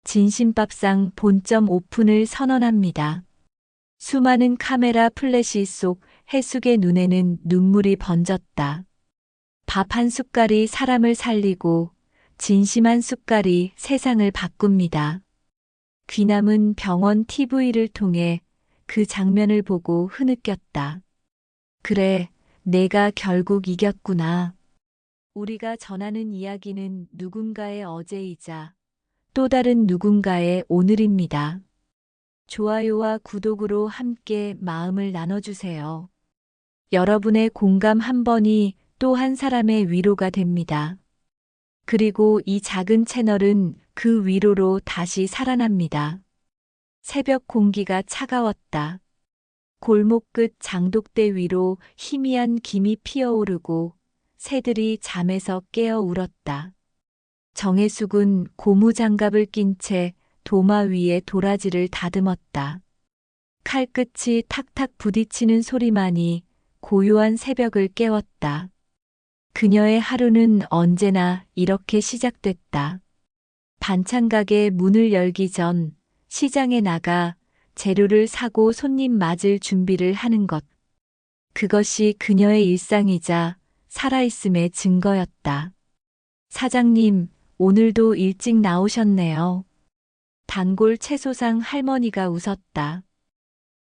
진심밥상 본점 오픈을 선언합니다. 수많은 카메라 플래시 속 해숙의 눈에는 눈물이 번졌다. 밥 한 숟갈이 사람을 살리고 진심 한 숟갈이 세상을 바꿉니다. 귀남은 병원 TV를 통해 그 장면을 보고 흐느꼈다. 그래, 내가 결국 이겼구나. 우리가 전하는 이야기는 누군가의 어제이자 또 다른 누군가의 오늘입니다. 좋아요와 구독으로 함께 마음을 나눠주세요. 여러분의 공감 한 번이 또 한 사람의 위로가 됩니다. 그리고 이 작은 채널은 그 위로로 다시 살아납니다. 새벽 공기가 차가웠다. 골목 끝 장독대 위로 희미한 김이 피어오르고 새들이 잠에서 깨어 울었다. 정혜숙은 고무장갑을 낀 채 도마 위에 도라지를 다듬었다. 칼끝이 탁탁 부딪히는 소리만이 고요한 새벽을 깨웠다. 그녀의 하루는 언제나 이렇게 시작됐다. 반찬 가게 문을 열기 전 시장에 나가 재료를 사고 손님 맞을 준비를 하는 것. 그것이 그녀의 일상이자 살아있음의 증거였다. 사장님, 오늘도 일찍 나오셨네요. 단골 채소상 할머니가 웃었다.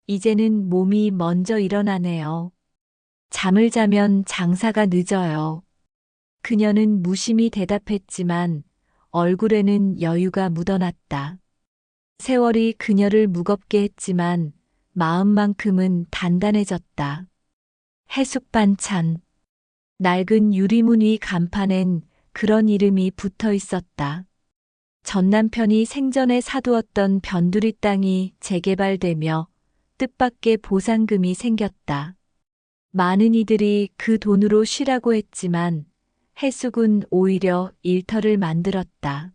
이제는 몸이 먼저 일어나네요. 잠을 자면 장사가 늦어요. 그녀는 무심히 대답했지만 얼굴에는 여유가 묻어났다. 세월이 그녀를 무겁게 했지만 마음만큼은 단단해졌다. 해숙 반찬. 낡은 유리문 위 간판엔 그런 이름이 붙어 있었다. 전 남편이 생전에 사두었던 변두리 땅이 재개발되며 뜻밖의 보상금이 생겼다. 많은 이들이 그 돈으로 쉬라고 했지만 해숙은 오히려 일터를 만들었다.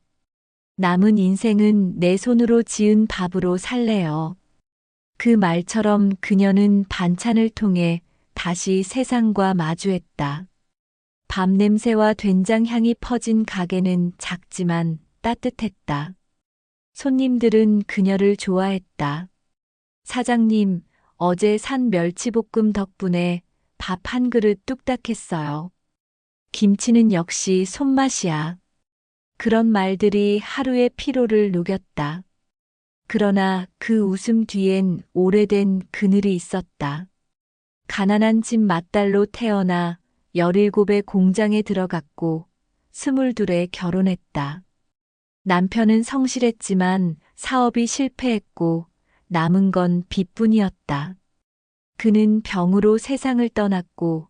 남은 인생은 내 손으로 지은 밥으로 살래요. 그 말처럼 그녀는 반찬을 통해 다시 세상과 마주했다. 밥 냄새와 된장 향이 퍼진 가게는 작지만 따뜻했다. 손님들은 그녀를 좋아했다. 사장님, 어제 산 멸치볶음 덕분에 밥 한 그릇 뚝딱 했어요. 김치는 역시 손맛이야. 그런 말들이 하루의 피로를 녹였다. 그러나 그 웃음 뒤엔 오래된 그늘이 있었다. 가난한 집 맏딸로 태어나 17의 공장에 들어갔고 22에 결혼했다. 남편은 성실했지만 사업이 실패했고 남은 건 빚뿐이었다. 그는 병으로 세상을 떠났고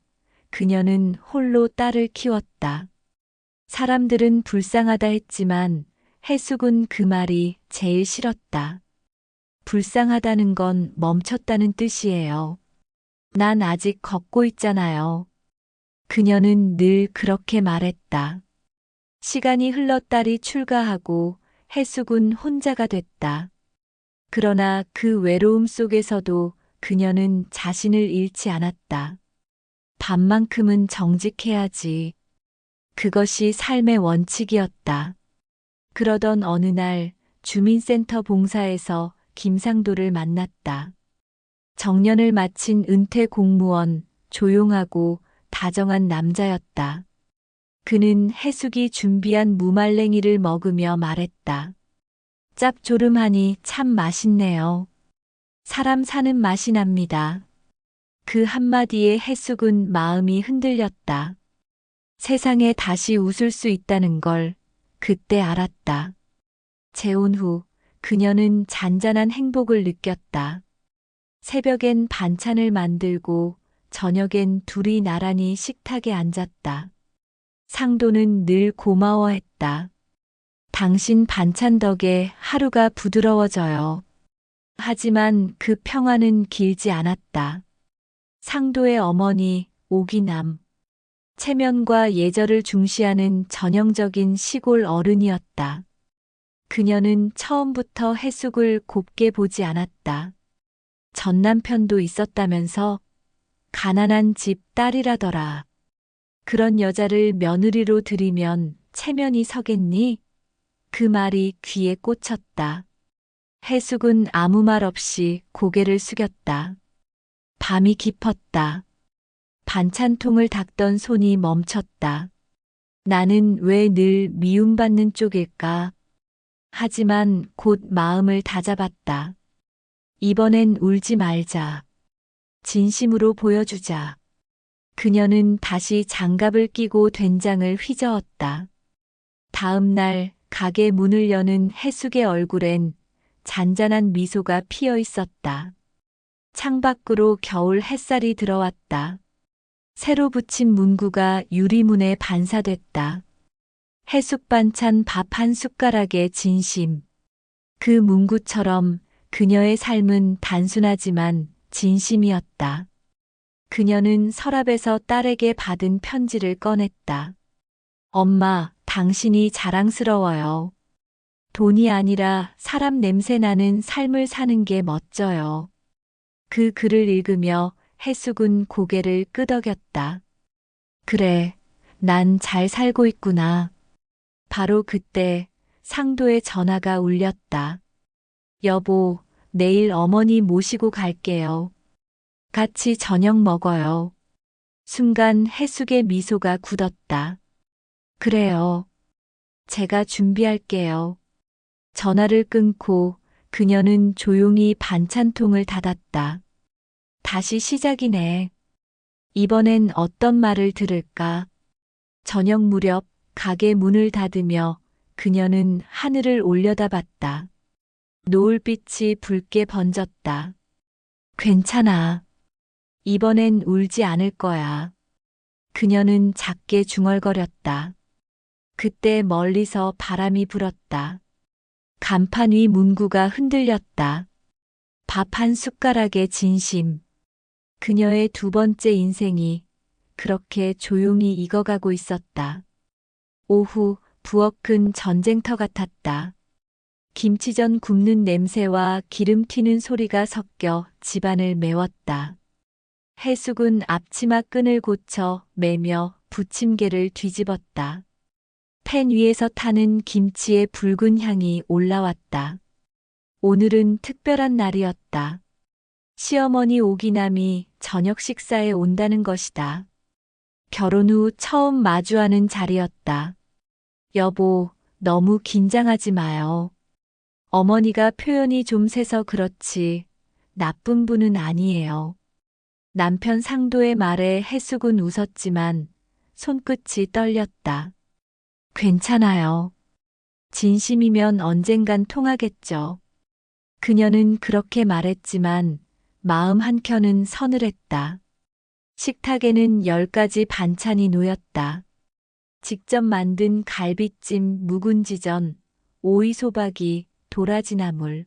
그녀는 홀로 딸을 키웠다. 사람들은 불쌍하다 했지만 해숙은 그 말이 제일 싫었다. 불쌍하다는 건 멈췄다는 뜻이에요. 난 아직 걷고 있잖아요. 그녀는 늘 그렇게 말했다. 시간이 흘러 딸이 출가하고 해숙은 혼자가 됐다. 그러나 그 외로움 속에서도 그녀는 자신을 잃지 않았다. 밥만큼은 정직해야지. 그것이 삶의 원칙이었다. 그러던 어느 날 주민센터 봉사에서 김상도를 만났다. 정년을 마친 은퇴 공무원, 조용하고 다정한 남자였다. 그는 해숙이 준비한 무말랭이를 먹으며 말했다. 짭조름하니 참 맛있네요. 사람 사는 맛이 납니다. 그 한마디에 해숙은 마음이 흔들렸다. 세상에 다시 웃을 수 있다는 걸 그때 알았다. 재혼 후 그녀는 잔잔한 행복을 느꼈다. 새벽엔 반찬을 만들고 저녁엔 둘이 나란히 식탁에 앉았다. 상도는 늘 고마워했다. 당신 반찬 덕에 하루가 부드러워져요. 하지만 그 평화는 길지 않았다. 상도의 어머니 오기남. 체면과 예절을 중시하는 전형적인 시골 어른이었다. 그녀는 처음부터 해숙을 곱게 보지 않았다. 전 남편도 있었다면서 가난한 집 딸이라더라. 그런 여자를 며느리로 들이면 체면이 서겠니? 그 말이 귀에 꽂혔다. 해숙은 아무 말 없이 고개를 숙였다. 밤이 깊었다. 반찬통을 닦던 손이 멈췄다. 나는 왜 늘 미움받는 쪽일까? 하지만 곧 마음을 다잡았다. 이번엔 울지 말자. 진심으로 보여주자. 그녀는 다시 장갑을 끼고 된장을 휘저었다. 다음 날 가게 문을 여는 해숙의 얼굴엔 잔잔한 미소가 피어 있었다. 창밖으로 겨울 햇살이 들어왔다. 새로 붙인 문구가 유리문에 반사됐다. 해숙 반찬 밥 한 숟가락의 진심. 그 문구처럼 그녀의 삶은 단순하지만 진심이었다. 그녀는 서랍에서 딸에게 받은 편지를 꺼냈다. 엄마, 당신이 자랑스러워요. 돈이 아니라 사람 냄새 나는 삶을 사는 게 멋져요. 그 글을 읽으며 해숙은 고개를 끄덕였다. 그래, 난 잘 살고 있구나. 바로 그때 상도의 전화가 울렸다. 여보, 내일 어머니 모시고 갈게요. 같이 저녁 먹어요. 순간 해숙의 미소가 굳었다. 그래요. 제가 준비할게요. 전화를 끊고 그녀는 조용히 반찬통을 닫았다. 다시 시작이네. 이번엔 어떤 말을 들을까? 저녁 무렵 가게 문을 닫으며 그녀는 하늘을 올려다봤다. 노을빛이 붉게 번졌다. 괜찮아. 이번엔 울지 않을 거야. 그녀는 작게 중얼거렸다. 그때 멀리서 바람이 불었다. 간판 위 문구가 흔들렸다. 밥 한 숟가락의 진심. 그녀의 두 번째 인생이 그렇게 조용히 익어가고 있었다. 오후 부엌은 전쟁터 같았다. 김치전 굽는 냄새와 기름 튀는 소리가 섞여 집안을 메웠다. 해숙은 앞치마 끈을 고쳐 매며 부침개를 뒤집었다. 팬 위에서 타는 김치의 붉은 향이 올라왔다. 오늘은 특별한 날이었다. 시어머니 오기남이 저녁 식사에 온다는 것이다. 결혼 후 처음 마주하는 자리였다. 여보, 너무 긴장하지 마요. 어머니가 표현이 좀 세서 그렇지 나쁜 분은 아니에요. 남편 상도의 말에 해숙은 웃었지만 손끝이 떨렸다. 괜찮아요. 진심이면 언젠간 통하겠죠. 그녀는 그렇게 말했지만 마음 한켠은 서늘했다. 식탁에는 10가지 반찬이 놓였다. 직접 만든 갈비찜, 묵은지전, 오이소박이, 도라지나물.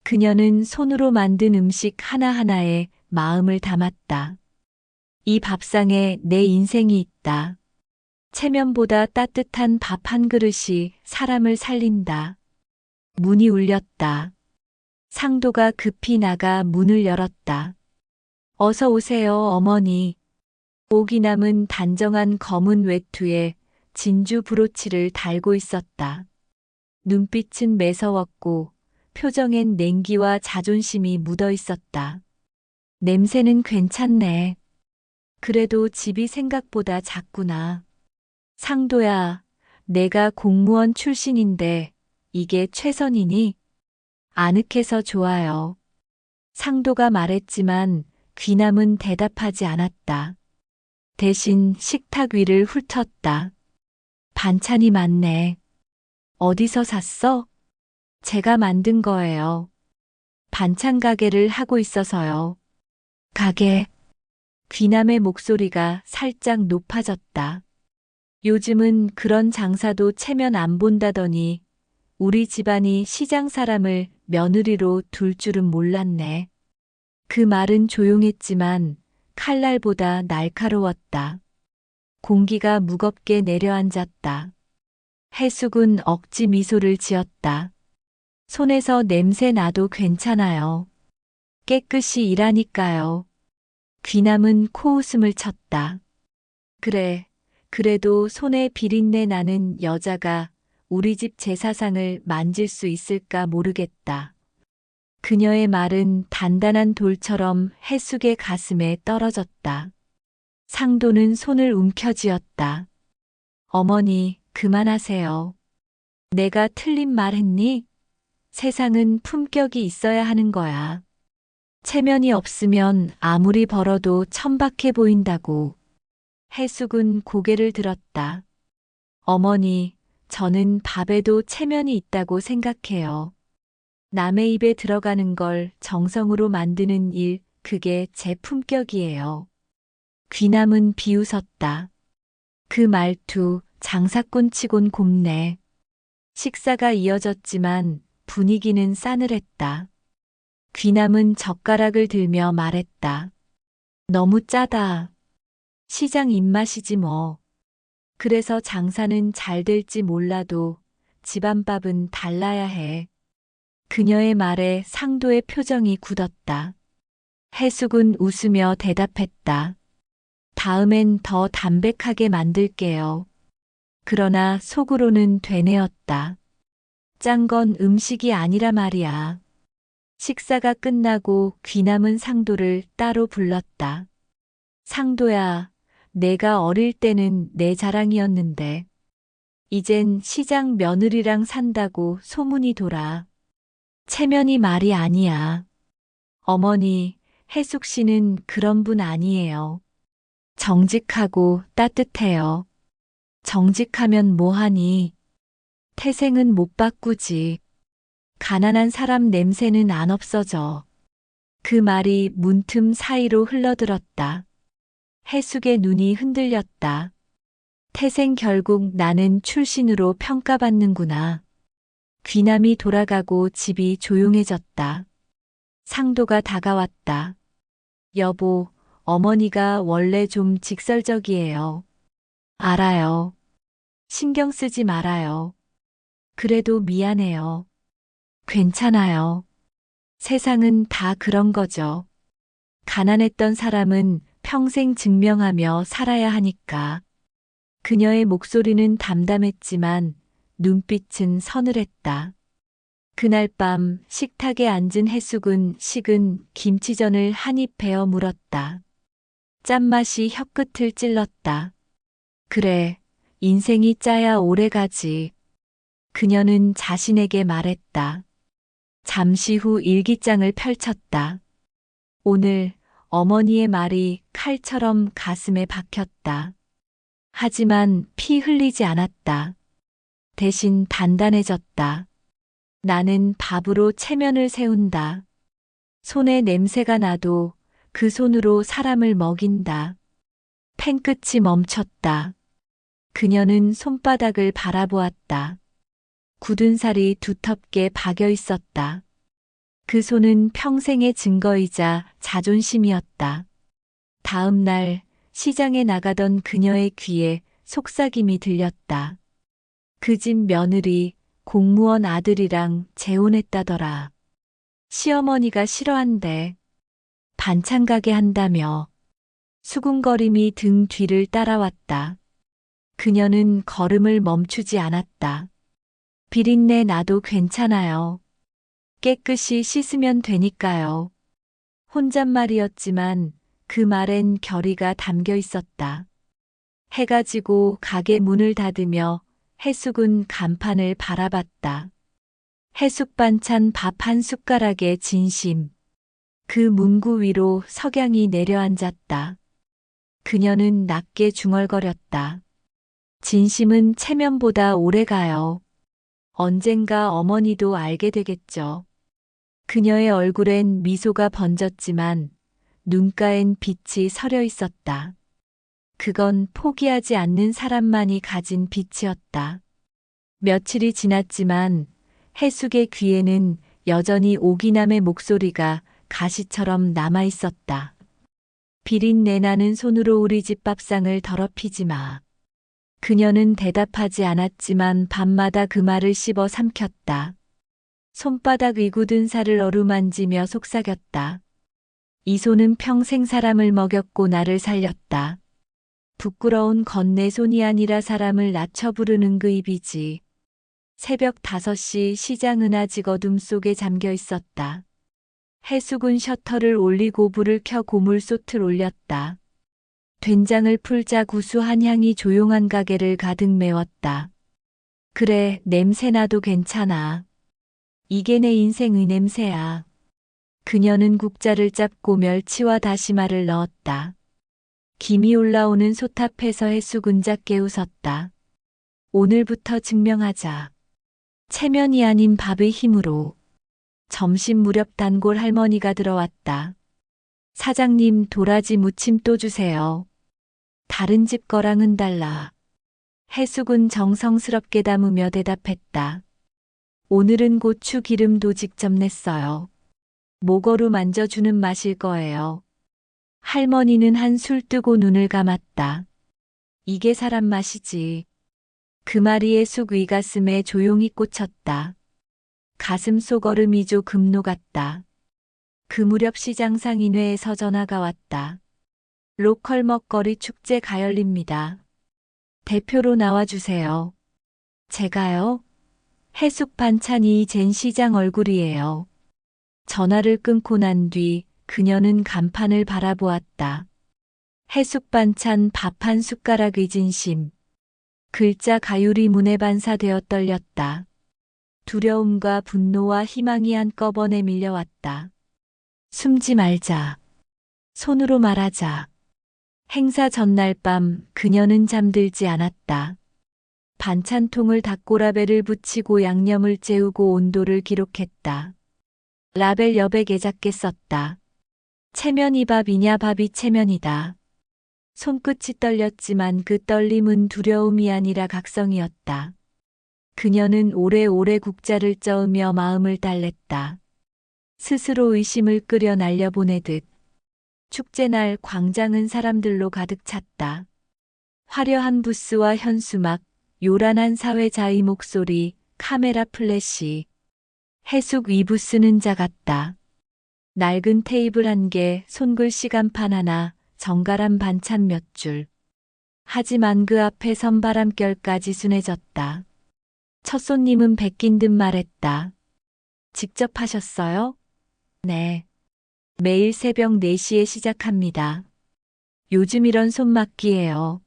그녀는 손으로 만든 음식 하나하나에 마음을 담았다. 이 밥상에 내 인생이 있다. 체면보다 따뜻한 밥 한 그릇이 사람을 살린다. 문이 울렸다. 상도가 급히 나가 문을 열었다. 어서 오세요, 어머니. 오기남은 단정한 검은 외투에 진주 브로치를 달고 있었다. 눈빛은 매서웠고 표정엔 냉기와 자존심이 묻어 있었다. 냄새는 괜찮네. 그래도 집이 생각보다 작구나. 상도야, 내가 공무원 출신인데 이게 최선이니? 아늑해서 좋아요. 상도가 말했지만 귀남은 대답하지 않았다. 대신 식탁 위를 훑었다. 반찬이 많네. 어디서 샀어? 제가 만든 거예요. 반찬 가게를 하고 있어서요. 가게. 귀남의 목소리가 살짝 높아졌다. 요즘은 그런 장사도 체면 안 본다더니 우리 집안이 시장 사람을 며느리로 둘 줄은 몰랐네. 그 말은 조용했지만 칼날보다 날카로웠다. 공기가 무겁게 내려앉았다. 해숙은 억지 미소를 지었다. 손에서 냄새 나도 괜찮아요. 깨끗이 일하니까요. 귀남은 코웃음을 쳤다. 그래, 그래도 손에 비린내 나는 여자가 우리 집 제사상을 만질 수 있을까 모르겠다. 그녀의 말은 단단한 돌처럼 해숙의 가슴에 떨어졌다. 상도는 손을 움켜쥐었다. 어머니, 그만하세요. 내가 틀린 말 했니? 세상은 품격이 있어야 하는 거야. 체면이 없으면 아무리 벌어도 천박해 보인다고. 해숙은 고개를 들었다. 어머니, 저는 밥에도 체면이 있다고 생각해요. 남의 입에 들어가는 걸 정성으로 만드는 일, 그게 제 품격이에요. 귀남은 비웃었다. 그 말투, 장사꾼치곤 곱네. 식사가 이어졌지만 분위기는 싸늘했다. 귀남은 젓가락을 들며 말했다. 너무 짜다. 시장 입맛이지 뭐. 그래서 장사는 잘 될지 몰라도 집안밥은 달라야 해. 그녀의 말에 상도의 표정이 굳었다. 해숙은 웃으며 대답했다. 다음엔 더 담백하게 만들게요. 그러나 속으로는 되뇌었다. 짠 건 음식이 아니라 말이야. 식사가 끝나고 귀남은 상도를 따로 불렀다. 상도야, 내가 어릴 때는 내 자랑이었는데, 이젠 시장 며느리랑 산다고 소문이 돌아. 체면이 말이 아니야. 어머니, 해숙 씨는 그런 분 아니에요. 정직하고 따뜻해요. 정직하면 뭐하니? 태생은 못 바꾸지. 가난한 사람 냄새는 안 없어져. 그 말이 문틈 사이로 흘러들었다. 해숙의 눈이 흔들렸다. 태생 결국 나는 출신으로 평가받는구나. 귀남이 돌아가고 집이 조용해졌다. 상도가 다가왔다. 여보, 어머니가 원래 좀 직설적이에요. 알아요. 신경 쓰지 말아요. 그래도 미안해요. 괜찮아요. 세상은 다 그런 거죠. 가난했던 사람은 평생 증명하며 살아야 하니까. 그녀의 목소리는 담담했지만 눈빛은 서늘했다. 그날 밤 식탁에 앉은 해숙은 식은 김치전을 한 입 베어 물었다. 짠맛이 혀끝을 찔렀다. 그래, 인생이 짜야 오래가지. 그녀는 자신에게 말했다. 잠시 후 일기장을 펼쳤다. 오늘 어머니의 말이 칼처럼 가슴에 박혔다. 하지만 피 흘리지 않았다. 대신 단단해졌다. 나는 밥으로 체면을 세운다. 손에 냄새가 나도 그 손으로 사람을 먹인다. 펜끝이 멈췄다. 그녀는 손바닥을 바라보았다. 굳은 살이 두텁게 박여 있었다. 그 손은 평생의 증거이자 자존심이었다. 다음 날 시장에 나가던 그녀의 귀에 속삭임이 들렸다. 그 집 며느리 공무원 아들이랑 재혼했다더라. 시어머니가 싫어한대. 반찬 가게 한다며. 수군거림이 등 뒤를 따라왔다. 그녀는 걸음을 멈추지 않았다. 비린내 나도 괜찮아요. 깨끗이 씻으면 되니까요. 혼잣말이었지만 그 말엔 결의가 담겨 있었다. 해가 지고 가게 문을 닫으며 해숙은 간판을 바라봤다. 해숙 반찬 밥 한 숟가락의 진심. 그 문구 위로 석양이 내려앉았다. 그녀는 낮게 중얼거렸다. 진심은 체면보다 오래가요. 언젠가 어머니도 알게 되겠죠. 그녀의 얼굴엔 미소가 번졌지만 눈가엔 빛이 서려 있었다. 그건 포기하지 않는 사람만이 가진 빛이었다. 며칠이 지났지만 해숙의 귀에는 여전히 오기남의 목소리가 가시처럼 남아 있었다. 비린내 나는 손으로 우리 집 밥상을 더럽히지 마. 그녀는 대답하지 않았지만 밤마다 그 말을 씹어 삼켰다. 손바닥 위 굳은 살을 어루만지며 속삭였다. 이 손은 평생 사람을 먹였고 나를 살렸다. 부끄러운 건 내 손이 아니라 사람을 낮춰 부르는 그 입이지. 새벽 5시 시장 은하직 어둠 속에 잠겨 있었다. 해숙은 셔터를 올리고 불을 켜 고물솥을 올렸다. 된장을 풀자 구수한 향이 조용한 가게를 가득 메웠다. 그래, 냄새나도 괜찮아. 이게 내 인생의 냄새야. 그녀는 국자를 잡고 멸치와 다시마를 넣었다. 김이 올라오는 솥앞에서 해숙은 작게 웃었다. 오늘부터 증명하자. 체면이 아닌 밥의 힘으로. 점심 무렵 단골 할머니가 들어왔다. 사장님, 도라지 무침 또 주세요. 다른 집 거랑은 달라. 해숙은 정성스럽게 담으며 대답했다. 오늘은 고추 기름도 직접 냈어요. 목어루 만져주는 맛일 거예요. 할머니는 한술 뜨고 눈을 감았다. 이게 사람 맛이지. 그 말이 해숙 위가슴에 조용히 꽂혔다. 가슴 속 얼음이 조금 녹았다. 그 무렵 시장 상인회에서 전화가 왔다. 로컬 먹거리 축제가 열립니다. 대표로 나와주세요. 제가요? 해숙 반찬이 젠 시장 얼굴이에요. 전화를 끊고 난 뒤 그녀는 간판을 바라보았다. 해숙 반찬 밥 한 숟가락의 진심. 글자 가율이 문에 반사되어 떨렸다. 두려움과 분노와 희망이 한꺼번에 밀려왔다. 숨지 말자. 손으로 말하자. 행사 전날 밤 그녀는 잠들지 않았다. 반찬통을 닫고 라벨을 붙이고 양념을 재우고 온도를 기록했다. 라벨 옆에 개작게 썼다. 체면이 밥이냐 밥이 체면이다. 손끝이 떨렸지만 그 떨림은 두려움이 아니라 각성이었다. 그녀는 오래오래 국자를 쪄으며 마음을 달랬다. 스스로 의심을 끓여 날려보내듯. 축제날 광장은 사람들로 가득 찼다. 화려한 부스와 현수막, 요란한 사회자의 목소리, 카메라 플래시. 해숙 위부스는 작았다. 낡은 테이블 한 개, 손글씨 간판 하나, 정갈한 반찬 몇 줄. 하지만 그 앞에 선바람결까지 순해졌다. 첫 손님은 베낀 듯 말했다. 직접 하셨어요? 네. 매일 새벽 4시에 시작합니다. 요즘 이런 손맛기예요.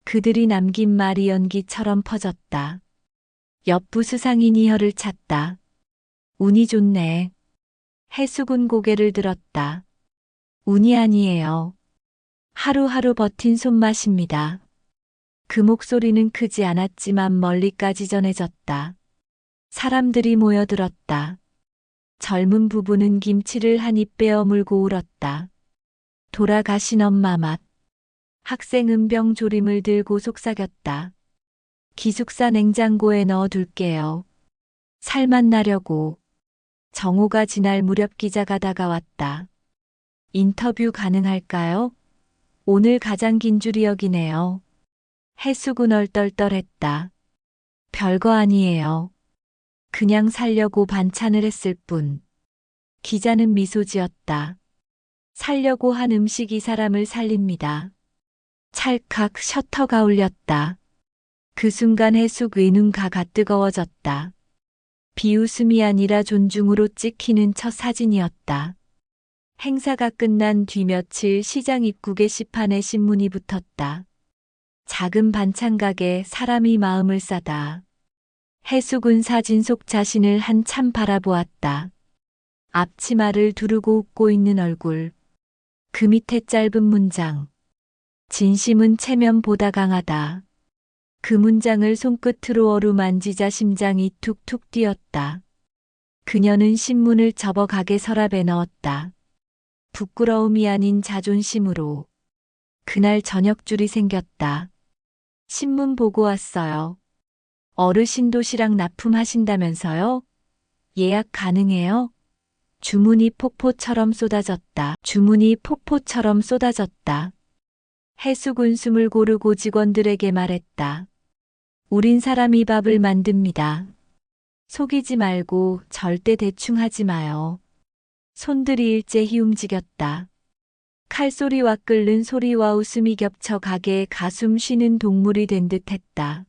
그들이 남긴 말이 연기처럼 퍼졌다. 옆 부스 상인이 혀를 찼다. 운이 좋네. 해숙은 고개를 들었다. 운이 아니에요. 하루하루 버틴 손맛입니다. 그 목소리는 크지 않았지만 멀리까지 전해졌다. 사람들이 모여들었다. 젊은 부부는 김치를 한 입 빼어 물고 울었다. 돌아가신 엄마 맛. 학생은 병 조림을 들고 속삭였다. 기숙사 냉장고에 넣어둘게요. 살맛 나려고. 정오가 지날 무렵 기자가 다가왔다. 인터뷰 가능할까요? 오늘 가장 긴 줄이 여기네요. 해숙은 얼떨떨했다. 별거 아니에요. 그냥 살려고 반찬을 했을 뿐. 기자는 미소 지었다. 살려고 한 음식이 사람을 살립니다. 찰칵 셔터가 울렸다. 그 순간 해숙 외눈가가 뜨거워졌다. 비웃음이 아니라 존중으로 찍히는 첫 사진이었다. 행사가 끝난 뒤 며칠 시장 입구 게시판에 신문이 붙었다. 작은 반찬 가게 사람이 마음을 싸다. 해숙은 사진 속 자신을 한참 바라보았다. 앞치마를 두르고 웃고 있는 얼굴. 그 밑에 짧은 문장. 진심은 체면보다 강하다. 그 문장을 손끝으로 어루만지자 심장이 툭툭 뛰었다. 그녀는 신문을 접어 가게 서랍에 넣었다. 부끄러움이 아닌 자존심으로. 그날 저녁 줄이 생겼다. 신문 보고 왔어요. 어르신 도시락 납품하신다면서요? 예약 가능해요? 주문이 폭포처럼 쏟아졌다. 주문이 폭포처럼 쏟아졌다. 해숙은 숨을 고르고 직원들에게 말했다. 우린 사람이 밥을 만듭니다. 속이지 말고 절대 대충 하지 마요. 손들이 일제히 움직였다. 칼소리와 끓는 소리와 웃음이 겹쳐 가게에 가숨 쉬는 동물이 된 듯 했다.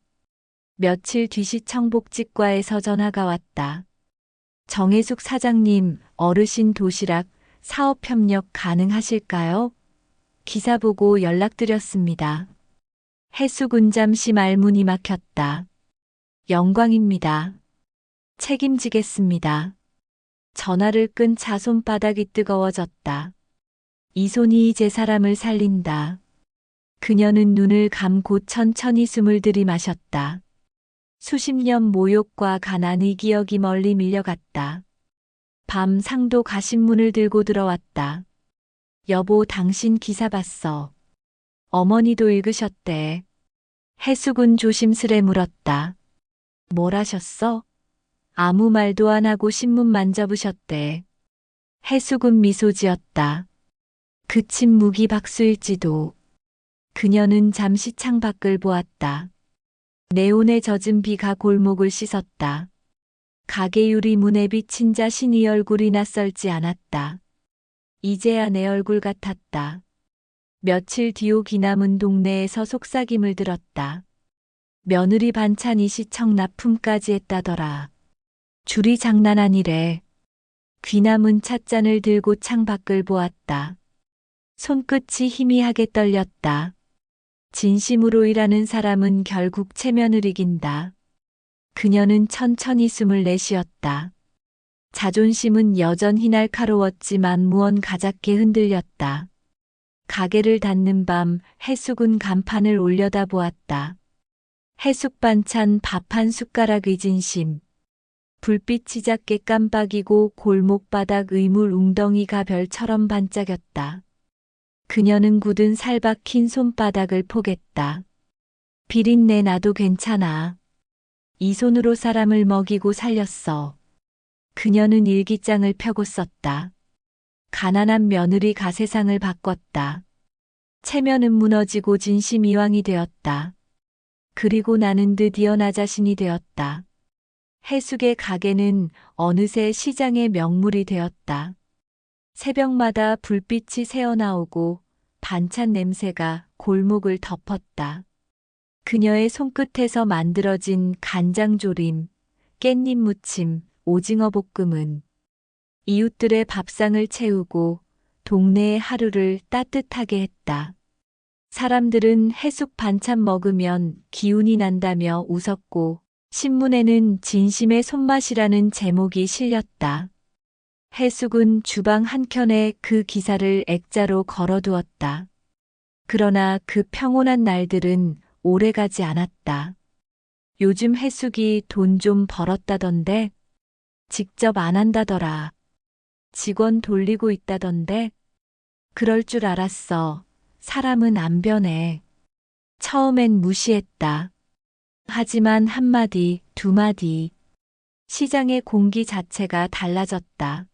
며칠 뒤 시청복지과에서 전화가 왔다. 정혜숙 사장님, 어르신 도시락 사업 협력 가능하실까요? 기사 보고 연락드렸습니다. 해수군 잠시 말문이 막혔다. 영광입니다. 책임지겠습니다. 전화를 끈 차 손바닥이 뜨거워졌다. 이 손이 이제 사람을 살린다. 그녀는 눈을 감고 천천히 숨을 들이마셨다. 수십 년 모욕과 가난의 기억이 멀리 밀려갔다. 밤 상도 가신문을 들고 들어왔다. 여보, 당신 기사 봤어. 어머니도 읽으셨대. 해숙은 조심스레 물었다. 뭘 하셨어? 아무 말도 안 하고 신문만 접으셨대. 해숙은 미소 지었다. 그 침묵이 박수일지도. 그녀는 잠시 창밖을 보았다. 네온에 젖은 비가 골목을 씻었다. 가게 유리 문에 비친 자신의 얼굴이 낯설지 않았다. 이제야 내 얼굴 같았다. 며칠 뒤 기남은 동네에서 속삭임을 들었다. 며느리 반찬이 시청 납품까지 했다더라. 줄이 장난 아니래. 귀남은 찻잔을 들고 창밖을 보았다. 손끝이 희미하게 떨렸다. 진심으로 일하는 사람은 결국 체면을 이긴다. 그녀는 천천히 숨을 내쉬었다. 자존심은 여전히 날카로웠지만 무언 가작게 흔들렸다. 가게를 닫는 밤 해숙은 간판을 올려다 보았다. 해숙 반찬 밥 한 숟가락의 진심. 불빛이 작게 깜빡이고 골목바닥 의물 웅덩이가 별처럼 반짝였다. 그녀는 굳은 살 박힌 손바닥을 포겠다. 비린내 나도 괜찮아. 이 손으로 사람을 먹이고 살렸어. 그녀는 일기장을 펴고 썼다. 가난한 며느리가 세상을 바꿨다. 체면은 무너지고 진심 이왕이 되었다. 그리고 나는 드디어 나 자신이 되었다. 해숙의 가게는 어느새 시장의 명물이 되었다. 새벽마다 불빛이 새어나오고 반찬 냄새가 골목을 덮었다. 그녀의 손끝에서 만들어진 간장조림, 깻잎 무침, 오징어 볶음은 이웃들의 밥상을 채우고 동네의 하루를 따뜻하게 했다. 사람들은 해숙 반찬 먹으면 기운이 난다며 웃었고 신문에는 진심의 손맛이라는 제목이 실렸다. 해숙은 주방 한켠에 그 기사를 액자로 걸어두었다. 그러나 그 평온한 날들은 오래가지 않았다. 요즘 해숙이 돈 좀 벌었다던데? 직접 안 한다더라. 직원 돌리고 있다던데? 그럴 줄 알았어. 사람은 안 변해. 처음엔 무시했다. 하지만 한마디, 두마디. 시장의 공기 자체가 달라졌다.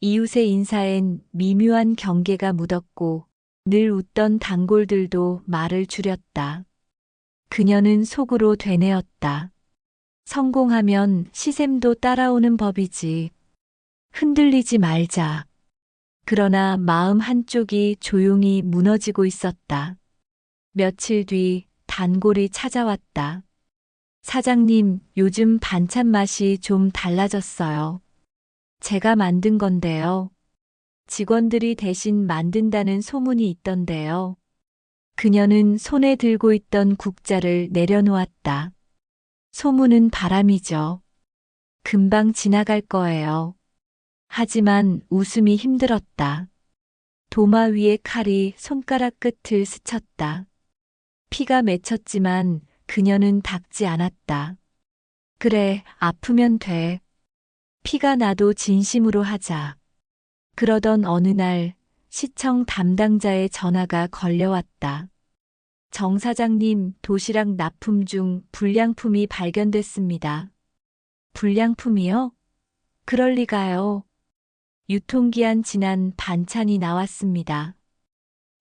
이웃의 인사엔 미묘한 경계가 묻었고 늘 웃던 단골들도 말을 줄였다. 그녀는 속으로 되뇌었다. 성공하면 시샘도 따라오는 법이지. 흔들리지 말자. 그러나 마음 한쪽이 조용히 무너지고 있었다. 며칠 뒤 단골이 찾아왔다. 사장님, 요즘 반찬 맛이 좀 달라졌어요. 제가 만든 건데요. 직원들이 대신 만든다는 소문이 있던데요. 그녀는 손에 들고 있던 국자를 내려놓았다. 소문은 바람이죠. 금방 지나갈 거예요. 하지만 웃음이 힘들었다. 도마 위에 칼이 손가락 끝을 스쳤다. 피가 맺혔지만 그녀는 닦지 않았다. 그래, 아프면 돼. 피가 나도 진심으로 하자. 그러던 어느 날 시청 담당자의 전화가 걸려왔다. 정 사장님, 도시락 납품 중 불량품이 발견됐습니다. 불량품이요? 그럴 리가요. 유통기한 지난 반찬이 나왔습니다.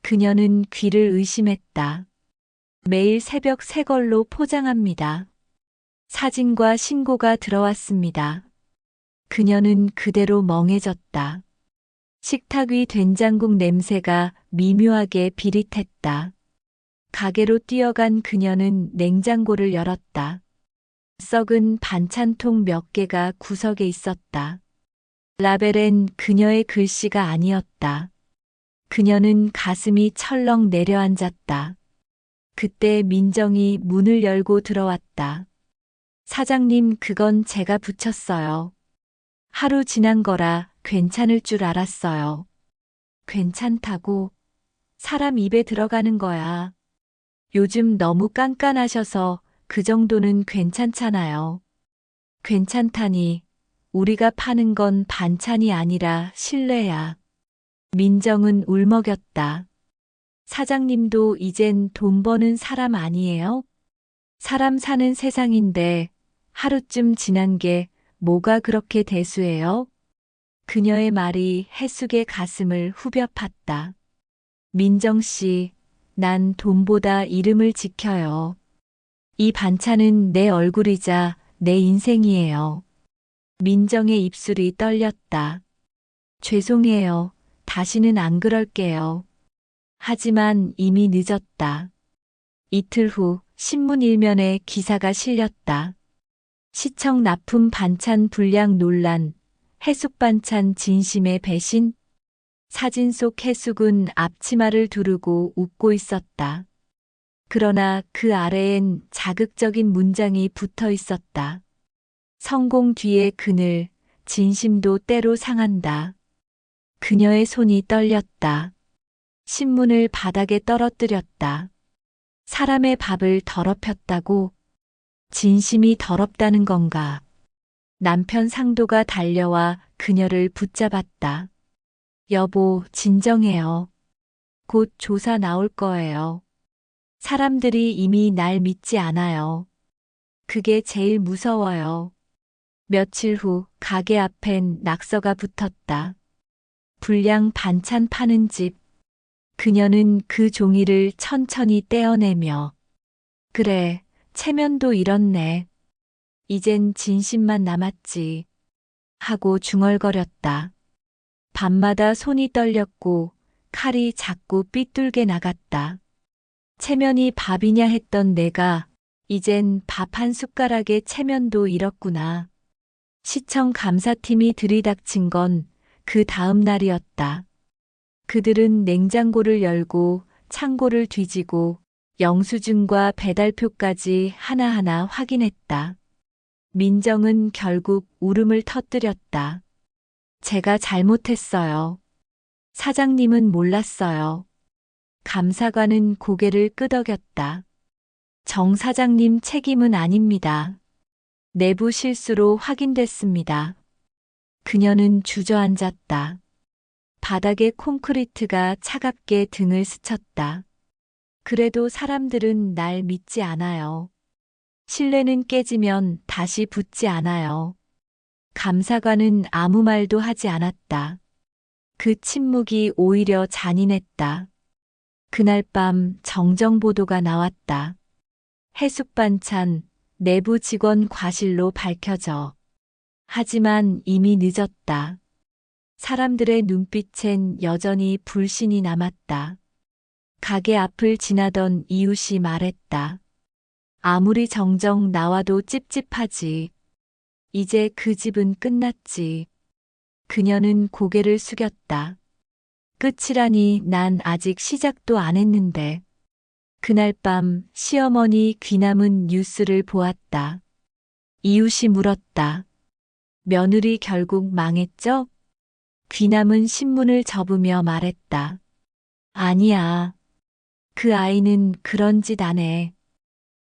그녀는 귀를 의심했다. 매일 새벽 새 걸로 포장합니다. 사진과 신고가 들어왔습니다. 그녀는 그대로 멍해졌다. 식탁 위 된장국 냄새가 미묘하게 비릿했다. 가게로 뛰어간 그녀는 냉장고를 열었다. 썩은 반찬통 몇 개가 구석에 있었다. 라벨엔 그녀의 글씨가 아니었다. 그녀는 가슴이 철렁 내려앉았다. 그때 민정이 문을 열고 들어왔다. 사장님, 그건 제가 붙였어요. 하루 지난 거라 괜찮을 줄 알았어요. 괜찮다고? 사람 입에 들어가는 거야. 요즘 너무 깐깐하셔서 그 정도는 괜찮잖아요. 괜찮다니. 우리가 파는 건 반찬이 아니라 신뢰야. 민정은 울먹였다. 사장님도 이젠 돈 버는 사람 아니에요? 사람 사는 세상인데 하루쯤 지난 게 뭐가 그렇게 대수해요? 그녀의 말이 해숙의 가슴을 후벼 팠다. 민정 씨, 난 돈보다 이름을 지켜요. 이 반찬은 내 얼굴이자 내 인생이에요. 민정의 입술이 떨렸다. 죄송해요. 다시는 안 그럴게요. 하지만 이미 늦었다. 이틀 후 신문 일면에 기사가 실렸다. 시청 납품 반찬 불량 논란, 해숙 반찬 진심의 배신? 사진 속 해숙은 앞치마를 두르고 웃고 있었다. 그러나 그 아래엔 자극적인 문장이 붙어 있었다. 성공 뒤의 그늘, 진심도 때로 상한다. 그녀의 손이 떨렸다. 신문을 바닥에 떨어뜨렸다. 사람의 밥을 더럽혔다고? 진심이 더럽다는 건가? 남편 상도가 달려와 그녀를 붙잡았다. 여보, 진정해요. 곧 조사 나올 거예요. 사람들이 이미 날 믿지 않아요. 그게 제일 무서워요. 며칠 후 가게 앞엔 낙서가 붙었다. 불량 반찬 파는 집. 그녀는 그 종이를 천천히 떼어내며 그래, 체면도 잃었네. 이젠 진심만 남았지. 하고 중얼거렸다. 밤마다 손이 떨렸고 칼이 자꾸 삐뚤게 나갔다. 체면이 밥이냐 했던 내가 이젠 밥 한 숟가락의 체면도 잃었구나. 시청 감사팀이 들이닥친 건 그 다음 날이었다. 그들은 냉장고를 열고 창고를 뒤지고 영수증과 배달표까지 하나하나 확인했다. 민정은 결국 울음을 터뜨렸다. 제가 잘못했어요. 사장님은 몰랐어요. 감사관은 고개를 끄덕였다. 정 사장님 책임은 아닙니다. 내부 실수로 확인됐습니다. 그녀는 주저앉았다. 바닥에 콘크리트가 차갑게 등을 스쳤다. 그래도 사람들은 날 믿지 않아요. 신뢰는 깨지면 다시 붙지 않아요. 감사관은 아무 말도 하지 않았다. 그 침묵이 오히려 잔인했다. 그날 밤 정정보도가 나왔다. 해숙 반찬, 내부 직원 과실로 밝혀져. 하지만 이미 늦었다. 사람들의 눈빛엔 여전히 불신이 남았다. 가게 앞을 지나던 이웃이 말했다. 아무리 정정 나와도 찝찝하지. 이제 그 집은 끝났지. 그녀는 고개를 숙였다. 끝이라니 난 아직 시작도 안 했는데. 그날 밤 시어머니 귀남은 뉴스를 보았다. 이웃이 물었다. 며느리 결국 망했죠? 귀남은 신문을 접으며 말했다. 아니야. 그 아이는 그런 짓 안 해.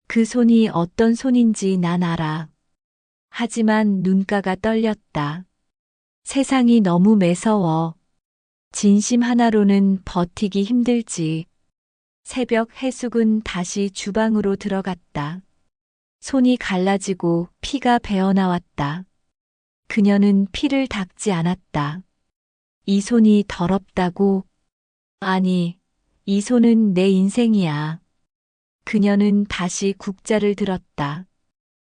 그 손이 어떤 손인지 난 알아. 하지만 눈가가 떨렸다. 세상이 너무 매서워. 진심 하나로는 버티기 힘들지. 새벽 해숙은 다시 주방으로 들어갔다. 손이 갈라지고 피가 배어나왔다. 그녀는 피를 닦지 않았다. 이 손이 더럽다고? 아니, 이 손은 내 인생이야. 그녀는 다시 국자를 들었다.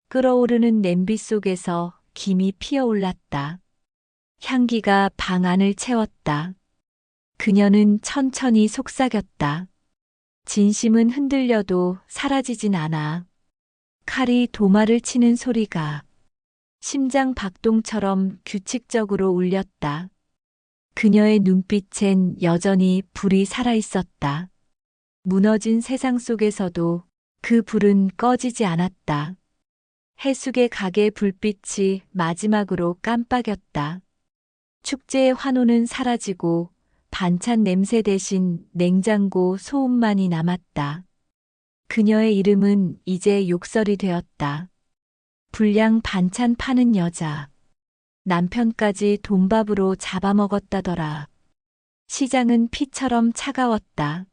끓어오르는 냄비 속에서 김이 피어올랐다. 향기가 방 안을 채웠다. 그녀는 천천히 속삭였다. 진심은 흔들려도 사라지진 않아. 칼이 도마를 치는 소리가 심장 박동처럼 규칙적으로 울렸다. 그녀의 눈빛엔 여전히 불이 살아있었다. 무너진 세상 속에서도 그 불은 꺼지지 않았다. 해숙의 가게 불빛이 마지막으로 깜빡였다. 축제의 환호는 사라지고 반찬 냄새 대신 냉장고 소음만이 남았다. 그녀의 이름은 이제 욕설이 되었다. 불량 반찬 파는 여자. 남편까지 돈밥으로 잡아먹었다더라. 시장은 피처럼 차가웠다.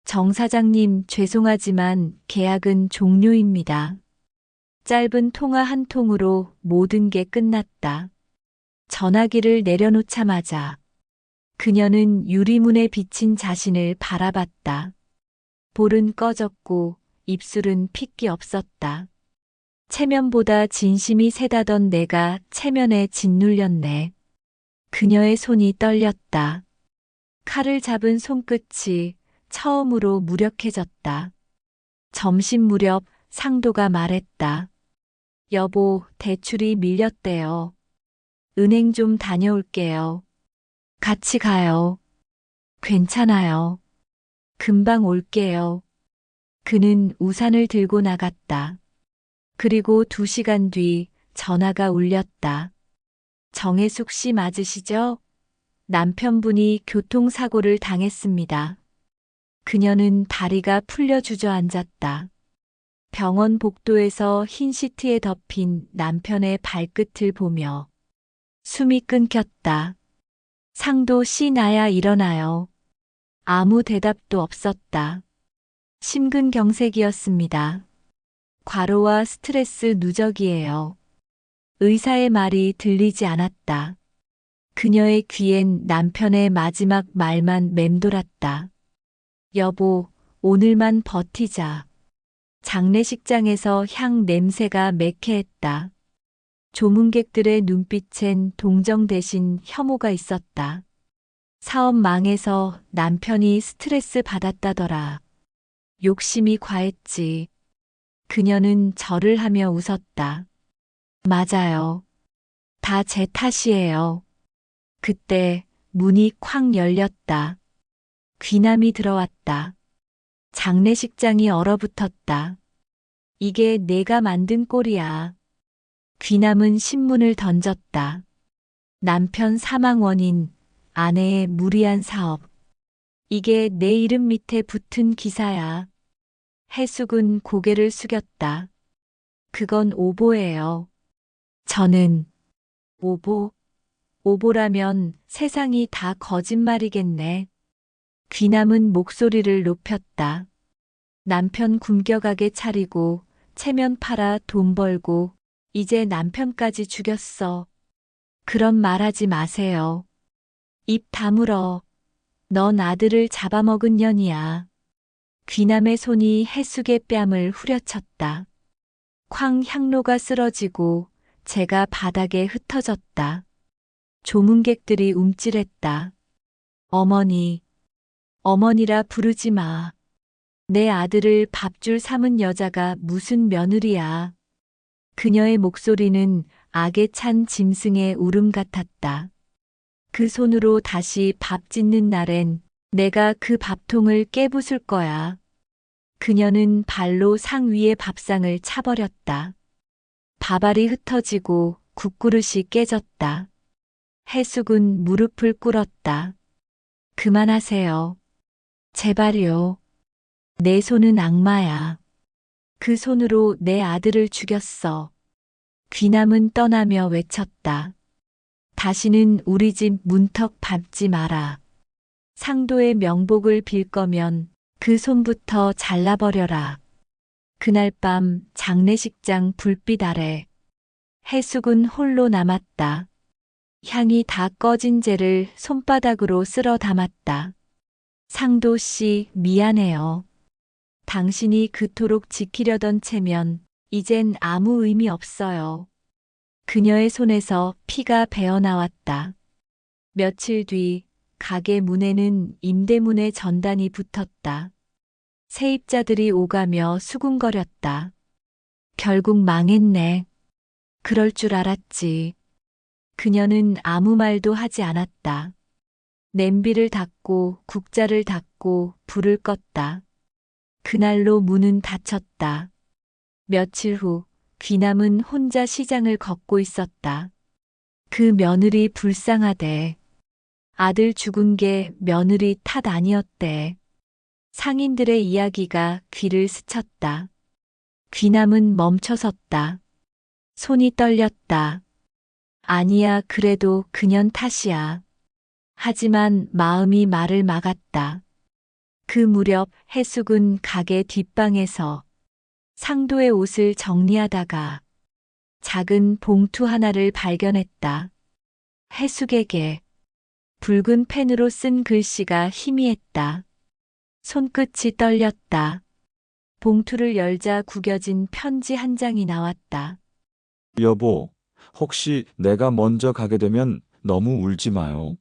정 사장님, 죄송하지만 계약은 종료입니다. 짧은 통화 한 통으로 모든 게 끝났다. 전화기를 내려놓자마자 그녀는 유리문에 비친 자신을 바라봤다. 볼은 꺼졌고 입술은 핏기 없었다. 체면보다 진심이 세다던 내가 체면에 짓눌렸네. 그녀의 손이 떨렸다. 칼을 잡은 손끝이 처음으로 무력해졌다. 점심 무렵 상도가 말했다. 여보, 대출이 밀렸대요. 은행 좀 다녀올게요. 같이 가요. 괜찮아요. 금방 올게요. 그는 우산을 들고 나갔다. 그리고 2시간 뒤 전화가 울렸다. 정혜숙 씨 맞으시죠? 남편분이 교통사고를 당했습니다. 그녀는 다리가 풀려 주저앉았다. 병원 복도에서 흰 시트에 덮인 남편의 발끝을 보며 숨이 끊겼다. 상도 씨, 나야 일어나요. 아무 대답도 없었다. 심근경색이었습니다. 과로와 스트레스 누적이에요. 의사의 말이 들리지 않았다. 그녀의 귀엔 남편의 마지막 말만 맴돌았다. 여보, 오늘만 버티자. 장례식장에서 향 냄새가 매캐했다. 조문객들의 눈빛엔 동정 대신 혐오가 있었다. 사업 망해서 남편이 스트레스 받았다더라. 욕심이 과했지. 그녀는 절을 하며 웃었다. 맞아요. 다 제 탓이에요. 그때 문이 쾅 열렸다. 귀남이 들어왔다. 장례식장이 얼어붙었다. 이게 내가 만든 꼴이야. 귀남은 신문을 던졌다. 남편 사망 원인, 아내의 무리한 사업. 이게 내 이름 밑에 붙은 기사야. 해숙은 고개를 숙였다. 그건 오보예요. 저는 오보? 오보라면 세상이 다 거짓말이겠네. 귀남은 목소리를 높였다. 남편 굶겨가게 차리고 체면 팔아 돈 벌고 이제 남편까지 죽였어. 그런 말하지 마세요. 입 다물어. 넌 아들을 잡아먹은 년이야. 귀남의 손이 해숙의 뺨을 후려쳤다. 쾅, 향로가 쓰러지고 재가 바닥에 흩어졌다. 조문객들이 움찔했다. 어머니, 어머니라 부르지 마. 내 아들을 밥줄 삼은 여자가 무슨 며느리야. 그녀의 목소리는 악에 찬 짐승의 울음 같았다. 그 손으로 다시 밥 짓는 날엔 내가 그 밥통을 깨부술 거야. 그녀는 발로 상 위의 밥상을 차버렸다. 밥알이 흩어지고 국그릇이 깨졌다. 해숙은 무릎을 꿇었다. 그만하세요. 제발요. 내 손은 악마야. 그 손으로 내 아들을 죽였어. 귀남은 떠나며 외쳤다. 다시는 우리 집 문턱 밟지 마라. 상도의 명복을 빌 거면 그 손부터 잘라버려라. 그날 밤 장례식장 불빛 아래 해숙은 홀로 남았다. 향이 다 꺼진 재를 손바닥으로 쓸어 담았다. 상도 씨, 미안해요. 당신이 그토록 지키려던 체면, 이젠 아무 의미 없어요. 그녀의 손에서 피가 배어나왔다. 며칠 뒤 가게 문에는 임대문의 전단이 붙었다. 세입자들이 오가며 수군거렸다. 결국 망했네. 그럴 줄 알았지. 그녀는 아무 말도 하지 않았다. 냄비를 닫고 국자를 닫고 불을 껐다. 그날로 문은 닫혔다. 며칠 후 귀남은 혼자 시장을 걷고 있었다. 그 며느리 불쌍하대. 아들 죽은 게 며느리 탓 아니었대. 상인들의 이야기가 귀를 스쳤다. 귀남은 멈춰섰다. 손이 떨렸다. 아니야, 그래도 그년 탓이야. 하지만 마음이 말을 막았다. 그 무렵 해숙은 가게 뒷방에서 상도의 옷을 정리하다가 작은 봉투 하나를 발견했다. 해숙에게 붉은 펜으로 쓴 글씨가 희미했다. 손끝이 떨렸다. 봉투를 열자 구겨진 편지 한 장이 나왔다. 여보, 혹시 내가 먼저 가게 되면 너무 울지 마요.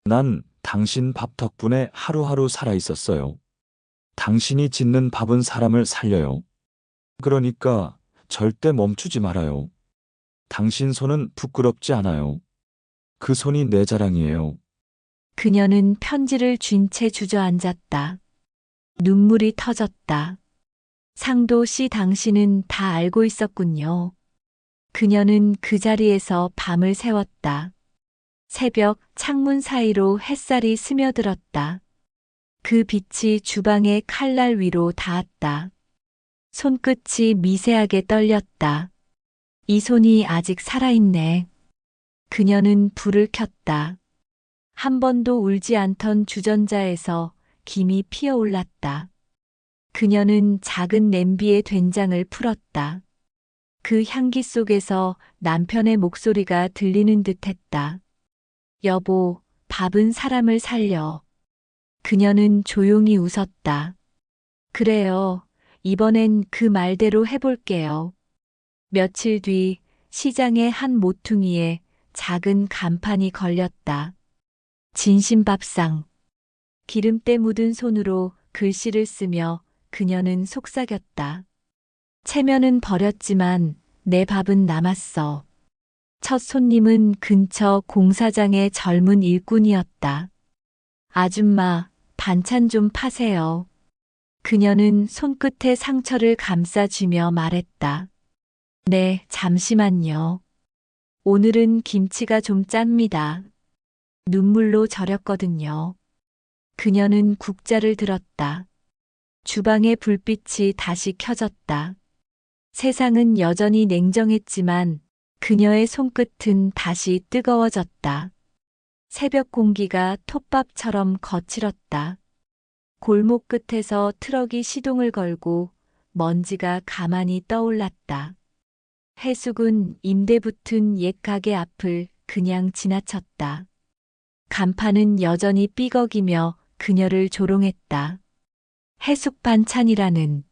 난 당신 밥 덕분에 하루하루 살아 있었어요. 당신이 짓는 밥은 사람을 살려요. 그러니까 절대 멈추지 말아요. 당신 손은 부끄럽지 않아요. 그 손이 내 자랑이에요. 그녀는 편지를 쥔 채 주저앉았다. 눈물이 터졌다. 상도 씨, 당신은 다 알고 있었군요. 그녀는 그 자리에서 밤을 새웠다. 새벽 창문 사이로 햇살이 스며들었다. 그 빛이 주방의 칼날 위로 닿았다. 손끝이 미세하게 떨렸다. 이 손이 아직 살아있네. 그녀는 불을 켰다. 한 번도 울지 않던 주전자에서 김이 피어올랐다. 그녀는 작은 냄비에 된장을 풀었다. 그 향기 속에서 남편의 목소리가 들리는 듯했다. 여보, 밥은 사람을 살려. 그녀는 조용히 웃었다. 그래요. 이번엔 그 말대로 해볼게요. 며칠 뒤 시장의 한 모퉁이에 작은 간판이 걸렸다. 진심밥상. 기름때 묻은 손으로 글씨를 쓰며 그녀는 속삭였다. 체면은 버렸지만 내 밥은 남았어. 첫 손님은 근처 공사장의 젊은 일꾼이었다. 아줌마, 반찬 좀 파세요. 그녀는 손끝에 상처를 감싸쥐며 말했다. 네, 잠시만요. 오늘은 김치가 좀 짭니다. 눈물로 절였거든요. 그녀는 국자를 들었다. 주방의 불빛이 다시 켜졌다. 세상은 여전히 냉정했지만 그녀의 손끝은 다시 뜨거워졌다. 새벽 공기가 톱밥처럼 거칠었다. 골목 끝에서 트럭이 시동을 걸고 먼지가 가만히 떠올랐다. 해숙은 임대 붙은 옛 가게 앞을 그냥 지나쳤다. 간판은 여전히 삐걱이며 그녀를 조롱했다. 해숙 반찬이라는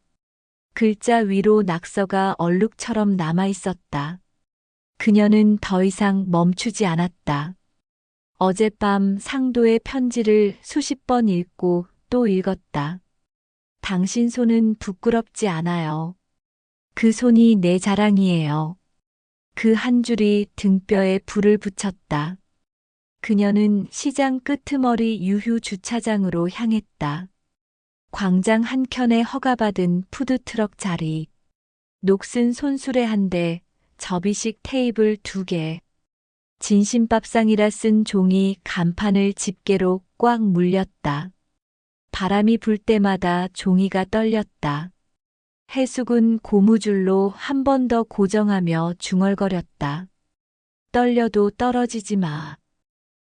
글자 위로 낙서가 얼룩처럼 남아 있었다. 그녀는 더 이상 멈추지 않았다. 어젯밤 상도의 편지를 수십 번 읽고 또 읽었다. 당신 손은 부끄럽지 않아요. 그 손이 내 자랑이에요. 그 한 줄이 등뼈에 불을 붙였다. 그녀는 시장 끄트머리 유휴 주차장으로 향했다. 광장 한켠에 허가받은 푸드트럭 자리, 녹슨 손수레 한 대, 접이식 테이블 2개, 진심밥상이라 쓴 종이 간판을 집게로 꽉 물렸다. 바람이 불 때마다 종이가 떨렸다. 해숙은 고무줄로 한 번 더 고정하며 중얼거렸다. 떨려도 떨어지지 마.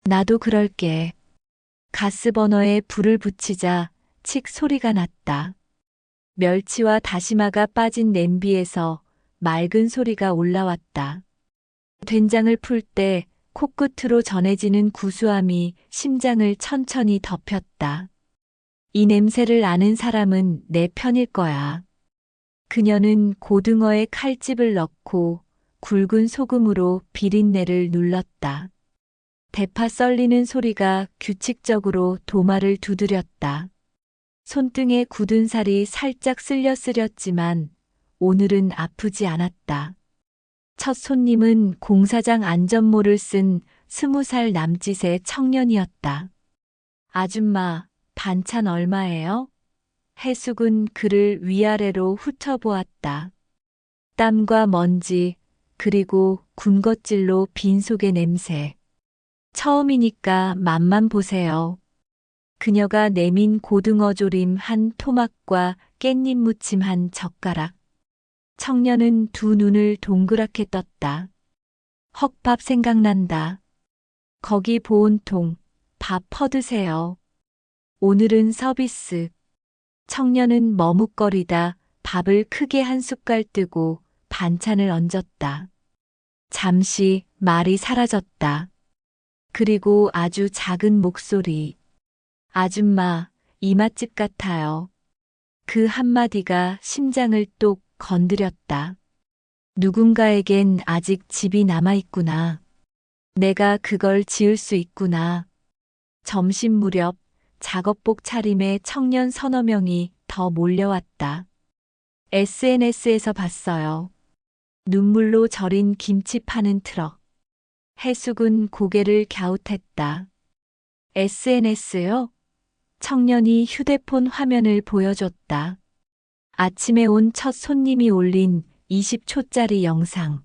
나도 그럴게. 가스버너에 불을 붙이자 칙 소리가 났다. 멸치와 다시마가 빠진 냄비에서 맑은 소리가 올라왔다. 된장을 풀 때 코끝으로 전해지는 구수함이 심장을 천천히 덮였다. 이 냄새를 아는 사람은 내 편일 거야. 그녀는 고등어에 칼집을 넣고 굵은 소금으로 비린내를 눌렀다. 대파 썰리는 소리가 규칙적으로 도마를 두드렸다. 손등에 굳은 살이 살짝 쓸렸지만 오늘은 아프지 않았다. 첫 손님은 공사장 안전모를 쓴 20살 남짓의 청년이었다. 아줌마, 반찬 얼마예요? 해숙은 그를 위아래로 훑어보았다. 땀과 먼지, 그리고 군것질로 빈속의 냄새. 처음이니까 맛만 보세요. 그녀가 내민 고등어 조림 한 토막과 깻잎 무침 한 젓가락. 청년은 두 눈을 동그랗게 떴다. 헉밥 생각난다. 거기 보온통, 밥 퍼드세요. 오늘은 서비스. 청년은 머뭇거리다 밥을 크게 한 숟갈 뜨고 반찬을 얹었다. 잠시 말이 사라졌다. 그리고 아주 작은 목소리. 아줌마, 이 맛집 같아요. 그 한마디가 심장을 똑 건드렸다. 누군가에겐 아직 집이 남아있구나. 내가 그걸 지을 수 있구나. 점심 무렵 작업복 차림의 청년 서너 명이 더 몰려왔다. SNS에서 봤어요. 눈물로 절인 김치 파는 트럭. 해숙은 고개를 갸웃했다. SNS요? 청년이 휴대폰 화면을 보여줬다. 아침에 온 첫 손님이 올린 20초짜리 영상.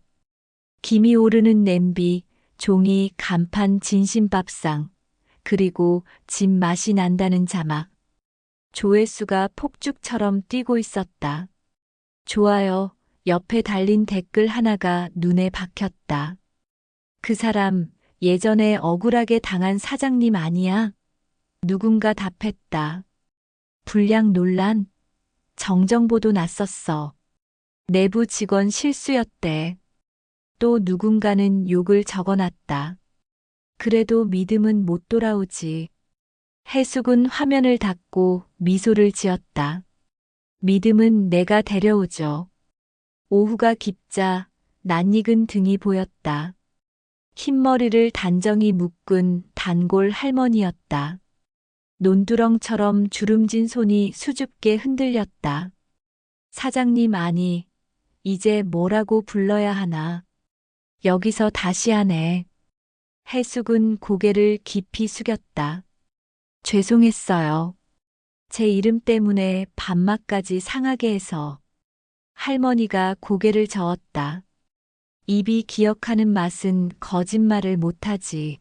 김이 오르는 냄비, 종이 간판 진심밥상, 그리고 집 맛이 난다는 자막. 조회수가 폭죽처럼 뛰고 있었다. 좋아요, 옆에 달린 댓글 하나가 눈에 박혔다. 그 사람 예전에 억울하게 당한 사장님 아니야? 누군가 답했다. 불량 논란? 정정보도 났었어. 내부 직원 실수였대. 또 누군가는 욕을 적어놨다. 그래도 믿음은 못 돌아오지. 해숙은 화면을 닫고 미소를 지었다. 믿음은 내가 데려오죠. 오후가 깊자 낯익은 등이 보였다. 흰머리를 단정히 묶은 단골 할머니였다. 논두렁처럼 주름진 손이 수줍게 흔들렸다. 사장님 아니, 이제 뭐라고 불러야 하나. 여기서 다시 하네. 해숙은 고개를 깊이 숙였다. 죄송했어요. 제 이름 때문에 밥맛까지 상하게 해서. 할머니가 고개를 저었다. 입이 기억하는 맛은 거짓말을 못하지.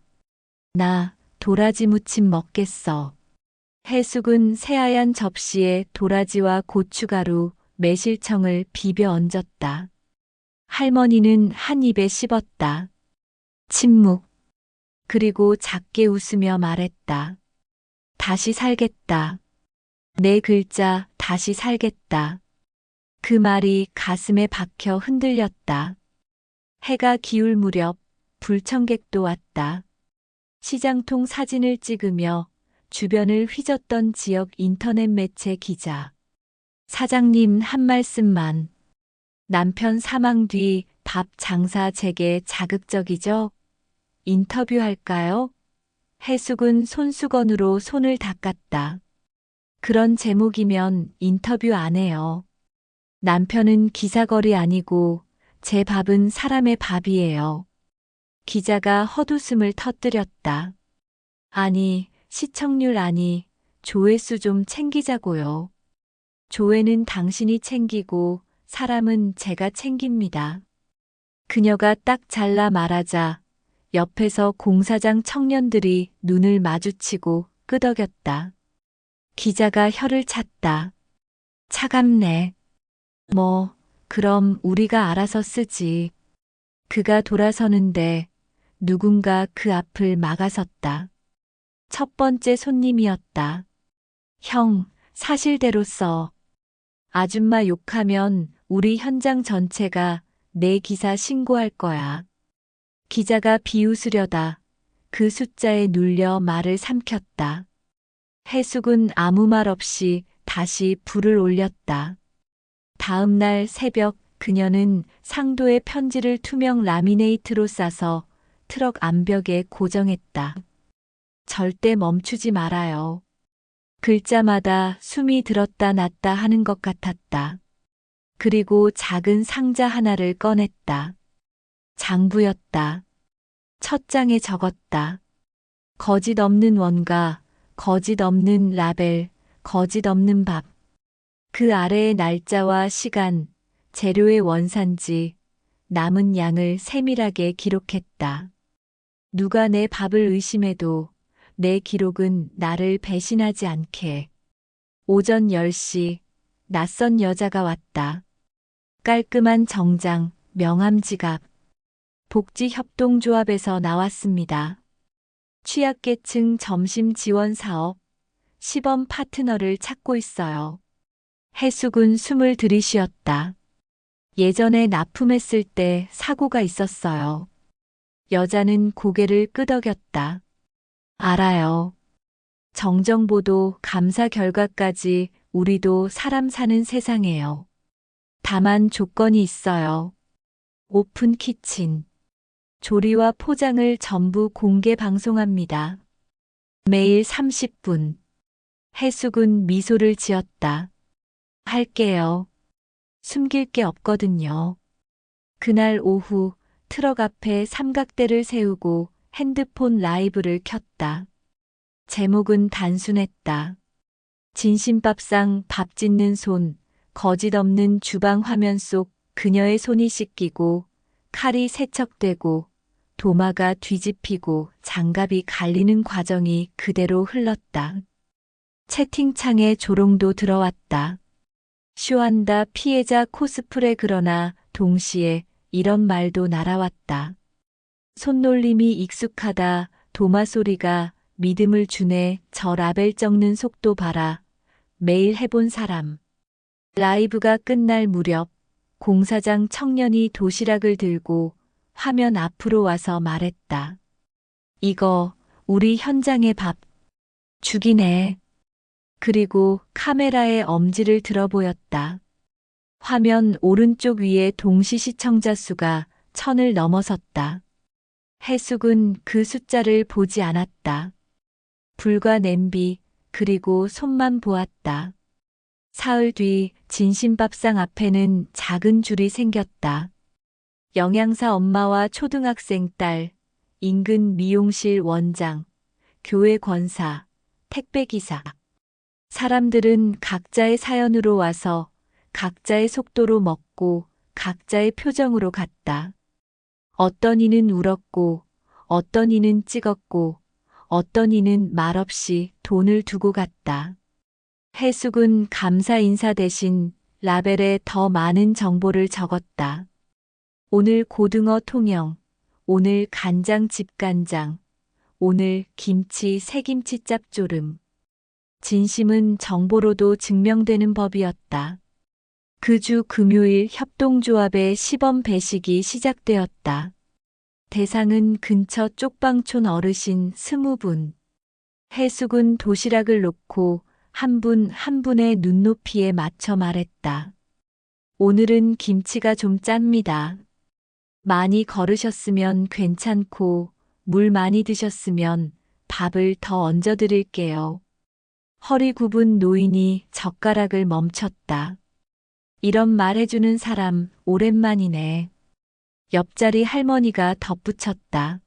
나 도라지 무침 먹겠어. 해숙은 새하얀 접시에 도라지와 고춧가루, 매실청을 비벼 얹었다. 할머니는 한 입에 씹었다. 침묵. 그리고 작게 웃으며 말했다. 다시 살겠다. 네 글자 다시 살겠다. 그 말이 가슴에 박혀 흔들렸다. 해가 기울 무렵 불청객도 왔다. 시장통 사진을 찍으며 주변을 휘젓던 지역 인터넷 매체 기자. 사장님 한 말씀만. 남편 사망 뒤 밥 장사 재개 자극적이죠? 인터뷰할까요? 해숙은 손수건으로 손을 닦았다. 그런 제목이면 인터뷰 안 해요. 남편은 기사거리 아니고 제 밥은 사람의 밥이에요. 기자가 헛웃음을 터뜨렸다. 아니, 시청률 아니, 조회수 좀 챙기자고요. 조회는 당신이 챙기고 사람은 제가 챙깁니다. 그녀가 딱 잘라 말하자 옆에서 공사장 청년들이 눈을 마주치고 끄덕였다. 기자가 혀를 찼다. 차갑네. 뭐, 그럼 우리가 알아서 쓰지. 그가 돌아서는데 누군가 그 앞을 막아섰다. 첫 번째 손님이었다. 형, 사실대로 써. 아줌마 욕하면 우리 현장 전체가 내 기사 신고할 거야. 기자가 비웃으려다 그 숫자에 눌려 말을 삼켰다. 해숙은 아무 말 없이 다시 불을 올렸다. 다음 날 새벽 그녀는 상도의 편지를 투명 라미네이트로 싸서 트럭 암벽에 고정했다. 절대 멈추지 말아요. 글자마다 숨이 들었다 놨다 하는 것 같았다. 그리고 작은 상자 하나를 꺼냈다. 장부였다. 첫 장에 적었다. 거짓 없는 원가, 거짓 없는 라벨, 거짓 없는 밥. 그 아래의 날짜와 시간, 재료의 원산지, 남은 양을 세밀하게 기록했다. 누가 내 밥을 의심해도 내 기록은 나를 배신하지 않게. 오전 10시, 낯선 여자가 왔다. 깔끔한 정장, 명함 지갑. 복지협동조합에서 나왔습니다. 취약계층 점심 지원 사업, 시범 파트너를 찾고 있어요. 해숙은 숨을 들이쉬었다. 예전에 납품했을 때 사고가 있었어요. 여자는 고개를 끄덕였다. 알아요. 정정보도 감사 결과까지 우리도 사람 사는 세상이에요. 다만 조건이 있어요. 오픈 키친. 조리와 포장을 전부 공개 방송합니다. 매일 30분. 해숙은 미소를 지었다. 할게요. 숨길 게 없거든요. 그날 오후 트럭 앞에 삼각대를 세우고 핸드폰 라이브를 켰다. 제목은 단순했다. 진심밥상 밥 짓는 손, 거짓 없는 주방 화면 속 그녀의 손이 씻기고 칼이 세척되고 도마가 뒤집히고 장갑이 갈리는 과정이 그대로 흘렀다. 채팅창에 조롱도 들어왔다. 쇼한다 피해자 코스프레 그러나 동시에 이런 말도 날아왔다. 손놀림이 익숙하다 도마 소리가 믿음을 주네 저 라벨 적는 속도 봐라. 매일 해본 사람. 라이브가 끝날 무렵 공사장 청년이 도시락을 들고 화면 앞으로 와서 말했다. 이거 우리 현장의 밥. 죽이네. 그리고 카메라의 엄지를 들어 보였다. 화면 오른쪽 위에 동시 시청자 수가 1000을 넘어섰다. 해숙은 그 숫자를 보지 않았다. 불과 냄비, 그리고 손만 보았다. 사흘 뒤 진심밥상 앞에는 작은 줄이 생겼다. 영양사 엄마와 초등학생 딸, 인근 미용실 원장, 교회 권사, 택배기사. 사람들은 각자의 사연으로 와서 각자의 속도로 먹고 각자의 표정으로 갔다. 어떤 이는 울었고, 어떤 이는 찍었고, 어떤 이는 말없이 돈을 두고 갔다. 해숙은 감사 인사 대신 라벨에 더 많은 정보를 적었다. 오늘 고등어 통영, 오늘 간장 집간장, 오늘 김치 새김치 짭조름. 진심은 정보로도 증명되는 법이었다. 그 주 금요일 협동조합의 시범 배식이 시작되었다. 대상은 근처 쪽방촌 어르신 20분. 해숙은 도시락을 놓고 한 분 한 분의 눈높이에 맞춰 말했다. 오늘은 김치가 좀 짭니다. 많이 걸으셨으면 괜찮고 물 많이 드셨으면 밥을 더 얹어 드릴게요. 허리 굽은 노인이 젓가락을 멈췄다. 이런 말 해주는 사람 오랜만이네. 옆자리 할머니가 덧붙였다.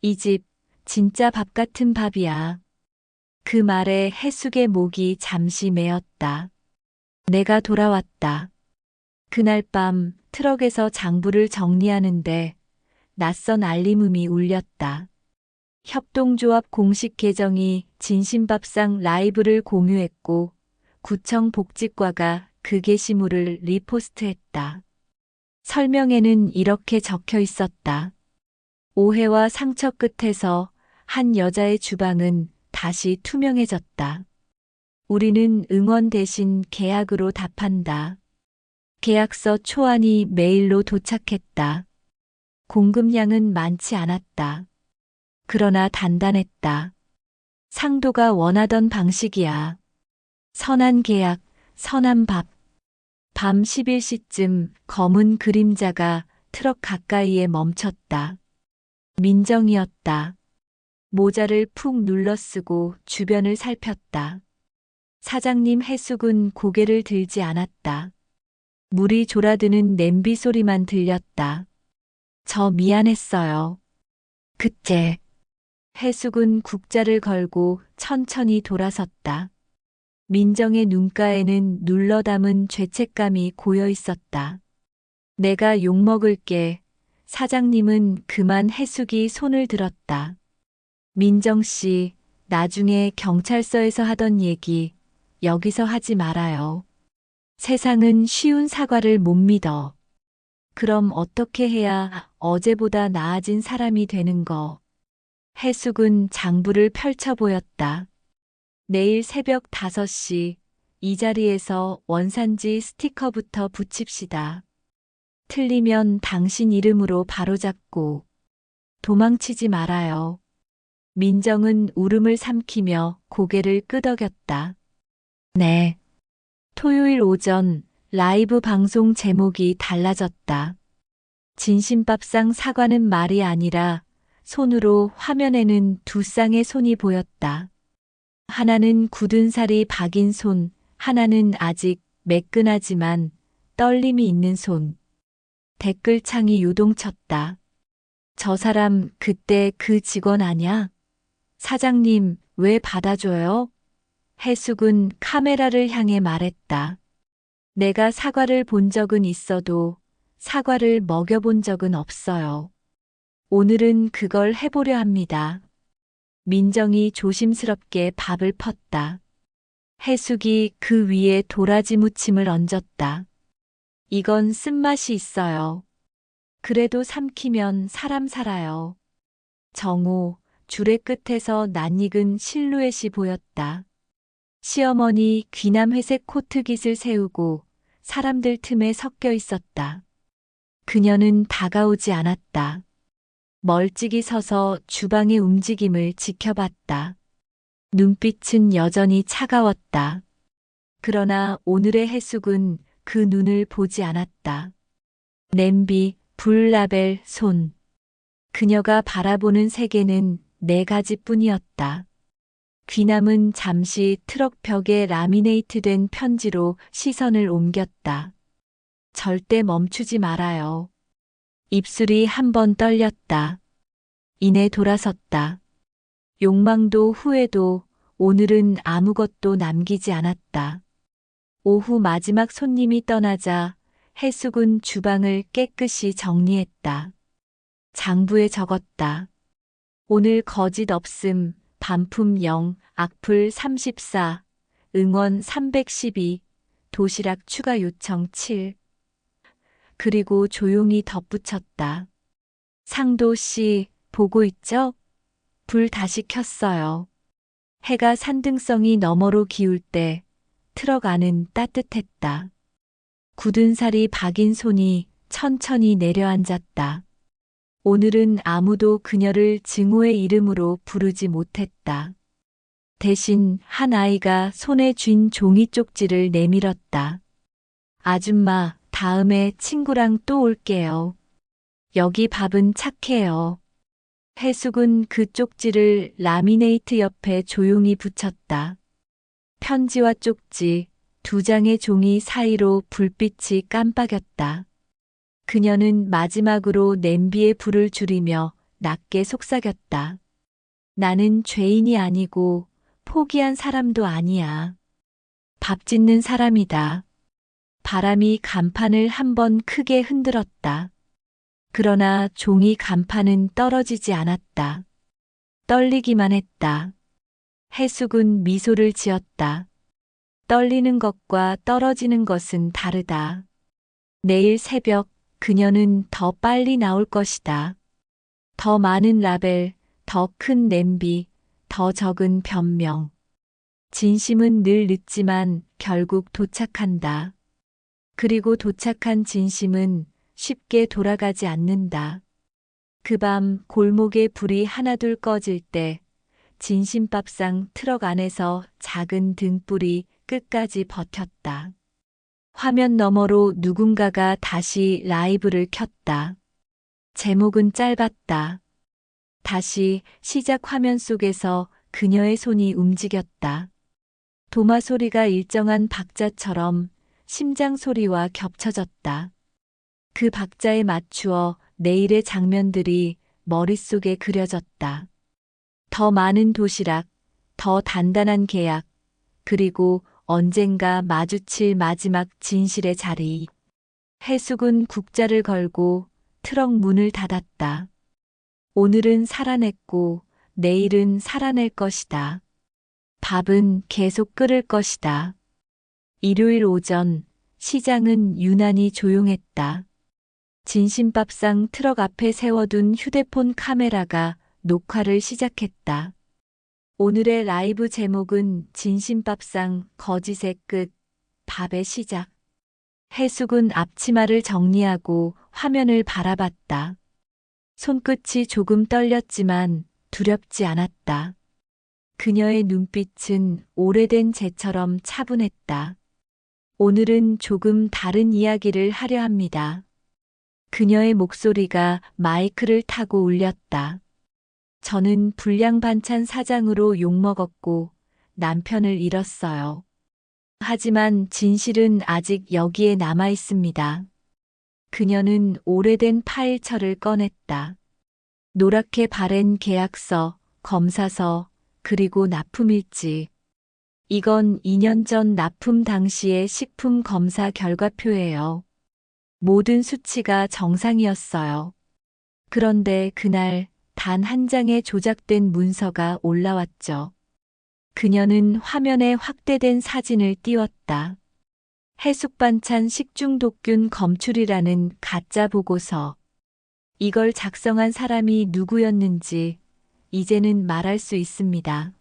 이 집 진짜 밥 같은 밥이야. 그 말에 해숙의 목이 잠시 메었다. 내가 돌아왔다. 그날 밤 트럭에서 장부를 정리하는데 낯선 알림음이 울렸다. 협동조합 공식 계정이 진심밥상 라이브를 공유했고 구청 복지과가 그 게시물을 리포스트했다. 설명에는 이렇게 적혀 있었다. 오해와 상처 끝에서 한 여자의 주방은 다시 투명해졌다. 우리는 응원 대신 계약으로 답한다. 계약서 초안이 메일로 도착했다. 공급량은 많지 않았다. 그러나 단단했다. 상도가 원하던 방식이야. 선한 계약, 선한 밥. 밤 11시쯤 검은 그림자가 트럭 가까이에 멈췄다. 민정이었다. 모자를 푹 눌러쓰고 주변을 살폈다. 사장님 해숙은 고개를 들지 않았다. 물이 졸아드는 냄비 소리만 들렸다. 저 미안했어요. 그때 해숙은 국자를 걸고 천천히 돌아섰다. 민정의 눈가에는 눌러 담은 죄책감이 고여 있었다. 내가 욕먹을게. 사장님은 그만 해숙이 손을 들었다. 민정 씨, 나중에 경찰서에서 하던 얘기 여기서 하지 말아요. 세상은 쉬운 사과를 못 믿어. 그럼 어떻게 해야 어제보다 나아진 사람이 되는 거? 해숙은 장부를 펼쳐 보였다. 내일 새벽 5시 이 자리에서 원산지 스티커부터 붙입시다. 틀리면 당신 이름으로 바로잡고 도망치지 말아요. 민정은 울음을 삼키며 고개를 끄덕였다. 네. 토요일 오전 라이브 방송 제목이 달라졌다. 진심밥상 사과는 말이 아니라 손으로 화면에는 두 쌍의 손이 보였다. 하나는 굳은 살이 박인 손, 하나는 아직 매끈하지만 떨림이 있는 손. 댓글창이 요동쳤다. 저 사람 그때 그 직원 아냐? 사장님, 왜 받아줘요? 해숙은 카메라를 향해 말했다. 내가 사과를 본 적은 있어도 사과를 먹여본 적은 없어요. 오늘은 그걸 해보려 합니다. 민정이 조심스럽게 밥을 펐다. 해숙이 그 위에 도라지 무침을 얹었다. 이건 쓴맛이 있어요. 그래도 삼키면 사람 살아요. 정오, 줄의 끝에서 낯익은 실루엣이 보였다. 시어머니 귀남 회색 코트깃을 세우고 사람들 틈에 섞여 있었다. 그녀는 다가오지 않았다. 멀찍이 서서 주방의 움직임을 지켜봤다. 눈빛은 여전히 차가웠다. 그러나 오늘의 해숙은 그 눈을 보지 않았다. 냄비, 불 라벨, 손. 그녀가 바라보는 세계는 네 가지뿐이었다. 귀남은 잠시 트럭 벽에 라미네이트된 편지로 시선을 옮겼다. 절대 멈추지 말아요. 입술이 한 번 떨렸다. 이내 돌아섰다. 욕망도 후회도 오늘은 아무것도 남기지 않았다. 오후 마지막 손님이 떠나자 해숙은 주방을 깨끗이 정리했다. 장부에 적었다. 오늘 거짓 없음, 반품 0, 악플 34, 응원 312, 도시락 추가 요청 7. 그리고 조용히 덧붙였다. 상도 씨, 보고 있죠? 불 다시 켰어요. 해가 산등성이 너머로 기울 때 트럭 안은 따뜻했다. 굳은 살이 박인 손이 천천히 내려앉았다. 오늘은 아무도 그녀를 증오의 이름으로 부르지 못했다. 대신 한 아이가 손에 쥔 종이 쪽지를 내밀었다. 아줌마, 다음에 친구랑 또 올게요. 여기 밥은 착해요. 해숙은 그 쪽지를 라미네이트 옆에 조용히 붙였다. 편지와 쪽지, 두 장의 종이 사이로 불빛이 깜빡였다. 그녀는 마지막으로 냄비에 불을 줄이며 낮게 속삭였다. 나는 죄인이 아니고 포기한 사람도 아니야. 밥 짓는 사람이다. 바람이 간판을 한 번 크게 흔들었다. 그러나 종이 간판은 떨어지지 않았다. 떨리기만 했다. 해숙은 미소를 지었다. 떨리는 것과 떨어지는 것은 다르다. 내일 새벽 그녀는 더 빨리 나올 것이다. 더 많은 라벨, 더 큰 냄비, 더 적은 변명. 진심은 늘 늦지만 결국 도착한다. 그리고 도착한 진심은 쉽게 돌아가지 않는다. 그 밤 골목에 불이 하나둘 꺼질 때 진심밥상 트럭 안에서 작은 등불이 끝까지 버텼다. 화면 너머로 누군가가 다시 라이브를 켰다. 제목은 짧았다. 다시 시작 화면 속에서 그녀의 손이 움직였다. 도마 소리가 일정한 박자처럼 심장 소리와 겹쳐졌다. 그 박자에 맞추어 내일의 장면들이 머릿속에 그려졌다. 더 많은 도시락, 더 단단한 계약, 그리고 언젠가 마주칠 마지막 진실의 자리. 해숙은 국자를 걸고 트럭 문을 닫았다. 오늘은 살아냈고 내일은 살아낼 것이다. 밥은 계속 끓을 것이다. 일요일 오전 시장은 유난히 조용했다. 진심밥상 트럭 앞에 세워둔 휴대폰 카메라가 녹화를 시작했다. 오늘의 라이브 제목은 진심밥상 거짓의 끝, 밥의 시작. 해숙은 앞치마를 정리하고 화면을 바라봤다. 손끝이 조금 떨렸지만 두렵지 않았다. 그녀의 눈빛은 오래된 재처럼 차분했다. 오늘은 조금 다른 이야기를 하려 합니다. 그녀의 목소리가 마이크를 타고 울렸다. 저는 불량 반찬 사장으로 욕먹었고 남편을 잃었어요. 하지만 진실은 아직 여기에 남아 있습니다. 그녀는 오래된 파일처를 꺼냈다. 노랗게 바랜 계약서, 검사서, 그리고 납품일지. 이건 2년 전 납품 당시의 식품 검사 결과표예요. 모든 수치가 정상이었어요. 그런데 그날 단 한 장의 조작된 문서가 올라왔죠. 그녀는 화면에 확대된 사진을 띄웠다. 해숙반찬 식중독균 검출이라는 가짜 보고서. 이걸 작성한 사람이 누구였는지 이제는 말할 수 있습니다.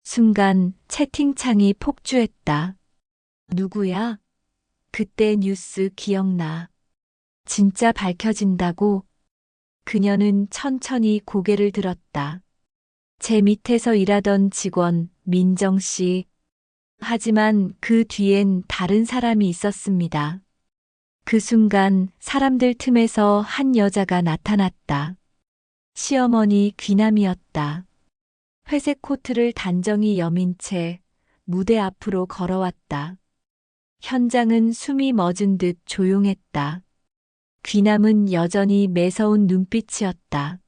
순간 채팅창이 폭주했다. 누구야? 그때 뉴스 기억나. 진짜 밝혀진다고? 그녀는 천천히 고개를 들었다. 제 밑에서 일하던 직원 민정 씨. 하지만 그 뒤엔 다른 사람이 있었습니다. 그 순간 사람들 틈에서 한 여자가 나타났다. 시어머니 귀남이었다. 회색 코트를 단정히 여민 채 무대 앞으로 걸어왔다. 현장은 숨이 멎은 듯 조용했다. 귀남은 여전히 매서운 눈빛이었다.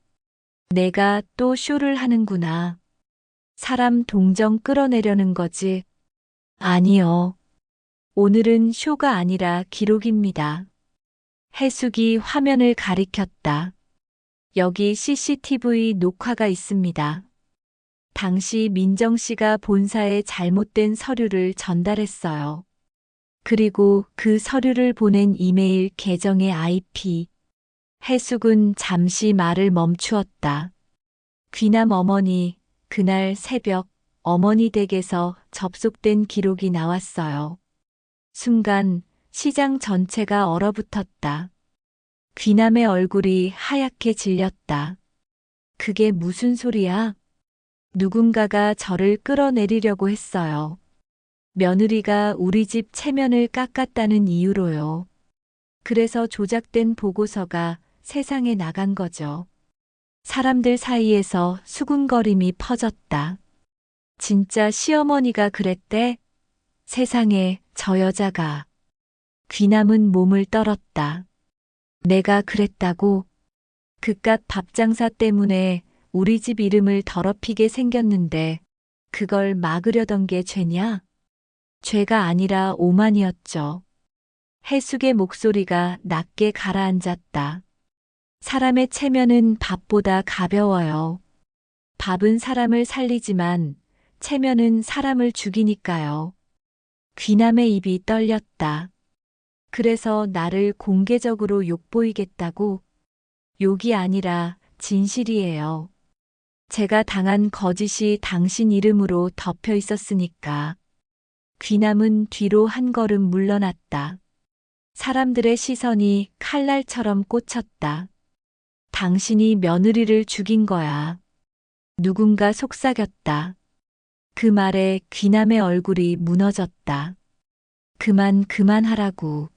내가 또 쇼를 하는구나. 사람 동정 끌어내려는 거지. 아니요. 오늘은 쇼가 아니라 기록입니다. 해숙이 화면을 가리켰다. 여기 CCTV 녹화가 있습니다. 당시 민정 씨가 본사에 잘못된 서류를 전달했어요. 그리고 그 서류를 보낸 이메일 계정의 IP. 해숙은 잠시 말을 멈추었다. 귀남 어머니, 그날 새벽 어머니 댁에서 접속된 기록이 나왔어요. 순간 시장 전체가 얼어붙었다. 귀남의 얼굴이 하얗게 질렸다. 그게 무슨 소리야? 누군가가 저를 끌어내리려고 했어요. 며느리가 우리 집 체면을 깎았다는 이유로요. 그래서 조작된 보고서가 세상에 나간 거죠. 사람들 사이에서 수군거림이 퍼졌다. 진짜 시어머니가 그랬대? 세상에 저 여자가. 귀남은 몸을 떨었다. 내가 그랬다고? 그깟 밥장사 때문에 우리 집 이름을 더럽히게 생겼는데 그걸 막으려던 게 죄냐? 죄가 아니라 오만이었죠. 해숙의 목소리가 낮게 가라앉았다. 사람의 체면은 밥보다 가벼워요. 밥은 사람을 살리지만 체면은 사람을 죽이니까요. 귀남의 입이 떨렸다. 그래서 나를 공개적으로 욕보이겠다고? 욕이 아니라 진실이에요. 제가 당한 거짓이 당신 이름으로 덮여 있었으니까. 귀남은 뒤로 한 걸음 물러났다. 사람들의 시선이 칼날처럼 꽂혔다. 당신이 며느리를 죽인 거야. 누군가 속삭였다. 그 말에 귀남의 얼굴이 무너졌다. 그만하라고.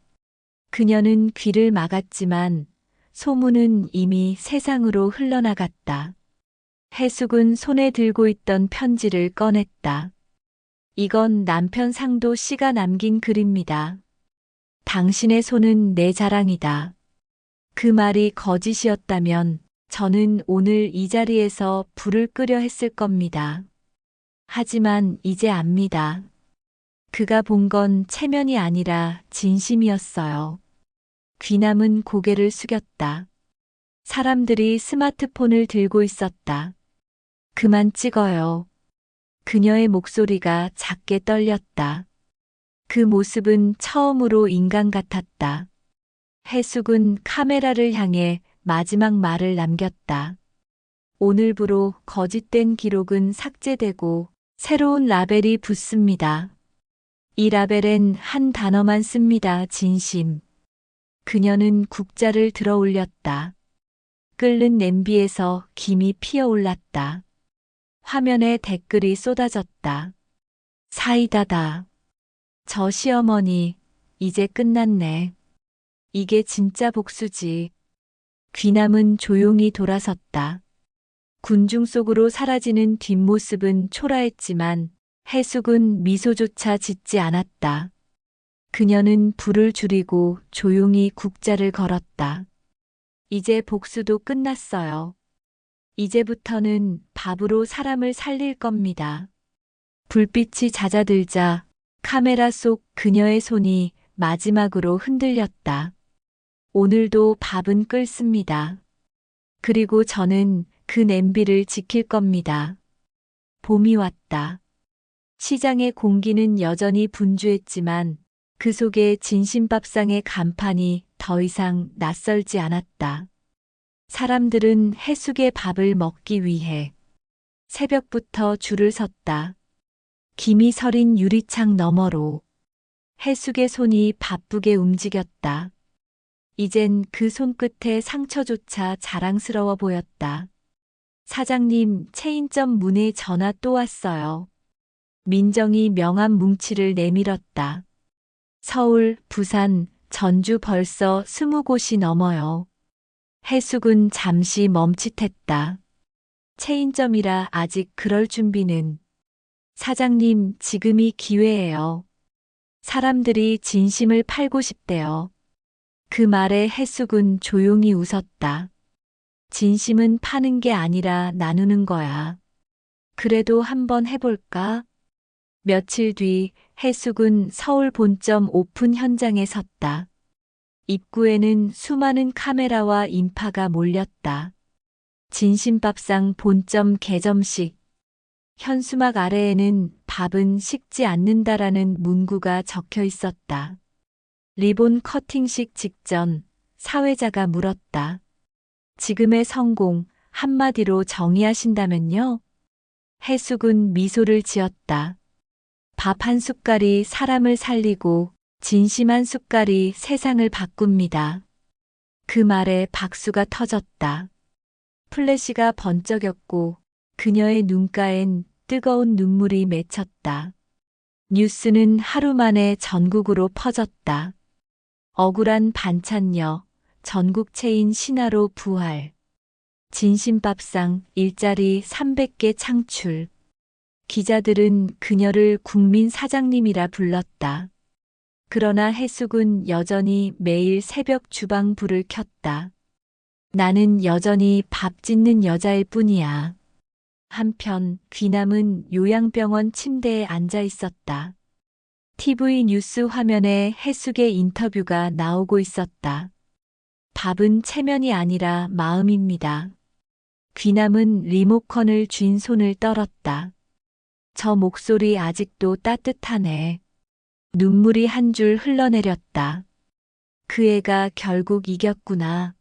그녀는 귀를 막았지만 소문은 이미 세상으로 흘러나갔다. 해숙은 손에 들고 있던 편지를 꺼냈다. 이건 남편 상도 씨가 남긴 글입니다. 당신의 손은 내 자랑이다. 그 말이 거짓이었다면 저는 오늘 이 자리에서 불을 끄려 했을 겁니다. 하지만 이제 압니다. 그가 본 건 체면이 아니라 진심이었어요. 귀남은 고개를 숙였다. 사람들이 스마트폰을 들고 있었다. 그만 찍어요. 그녀의 목소리가 작게 떨렸다. 그 모습은 처음으로 인간 같았다. 해숙은 카메라를 향해 마지막 말을 남겼다. 오늘부로 거짓된 기록은 삭제되고 새로운 라벨이 붙습니다. 이 라벨엔 한 단어만 씁니다. 진심. 그녀는 국자를 들어 올렸다. 끓는 냄비에서 김이 피어올랐다. 화면에 댓글이 쏟아졌다. 사이다다. 저 시어머니, 이제 끝났네. 이게 진짜 복수지. 귀남은 조용히 돌아섰다. 군중 속으로 사라지는 뒷모습은 초라했지만 해숙은 미소조차 짓지 않았다. 그녀는 불을 줄이고 조용히 국자를 걸었다. 이제 복수도 끝났어요. 이제부터는 밥으로 사람을 살릴 겁니다. 불빛이 잦아들자 카메라 속 그녀의 손이 마지막으로 흔들렸다. 오늘도 밥은 끓습니다. 그리고 저는 그 냄비를 지킬 겁니다. 봄이 왔다. 시장의 공기는 여전히 분주했지만 그 속에 진심밥상의 간판이 더 이상 낯설지 않았다. 사람들은 해숙의 밥을 먹기 위해 새벽부터 줄을 섰다. 김이 서린 유리창 너머로 해숙의 손이 바쁘게 움직였다. 이젠 그 손끝의 상처조차 자랑스러워 보였다. 사장님, 체인점 문에 전화 또 왔어요. 민정이 명함 뭉치를 내밀었다. 서울, 부산, 전주 벌써 20곳이 넘어요. 해숙은 잠시 멈칫했다. 체인점이라 아직 그럴 준비는. 사장님, 지금이 기회예요. 사람들이 진심을 팔고 싶대요. 그 말에 해숙은 조용히 웃었다. 진심은 파는 게 아니라 나누는 거야. 그래도 한번 해볼까? 며칠 뒤 해숙은 서울 본점 오픈 현장에 섰다. 입구에는 수많은 카메라와 인파가 몰렸다. 진심밥상 본점 개점식. 현수막 아래에는 밥은 식지 않는다라는 문구가 적혀 있었다. 리본 커팅식 직전 사회자가 물었다. 지금의 성공 한마디로 정의하신다면요? 해숙은 미소를 지었다. 밥 한 숟갈이 사람을 살리고 진심 한 숟갈이 세상을 바꿉니다. 그 말에 박수가 터졌다. 플래시가 번쩍였고 그녀의 눈가엔 뜨거운 눈물이 맺혔다. 뉴스는 하루 만에 전국으로 퍼졌다. 억울한 반찬녀, 전국 체인 신화로 부활. 진심밥상 일자리 300개 창출. 기자들은 그녀를 국민 사장님이라 불렀다. 그러나 해숙은 여전히 매일 새벽 주방 불을 켰다. 나는 여전히 밥 짓는 여자일 뿐이야. 한편 귀남은 요양병원 침대에 앉아 있었다. TV 뉴스 화면에 해숙의 인터뷰가 나오고 있었다. 밥은 체면이 아니라 마음입니다. 귀남은 리모컨을 쥔 손을 떨었다. 저 목소리 아직도 따뜻하네. 눈물이 한 줄 흘러내렸다. 그 애가 결국 이겼구나.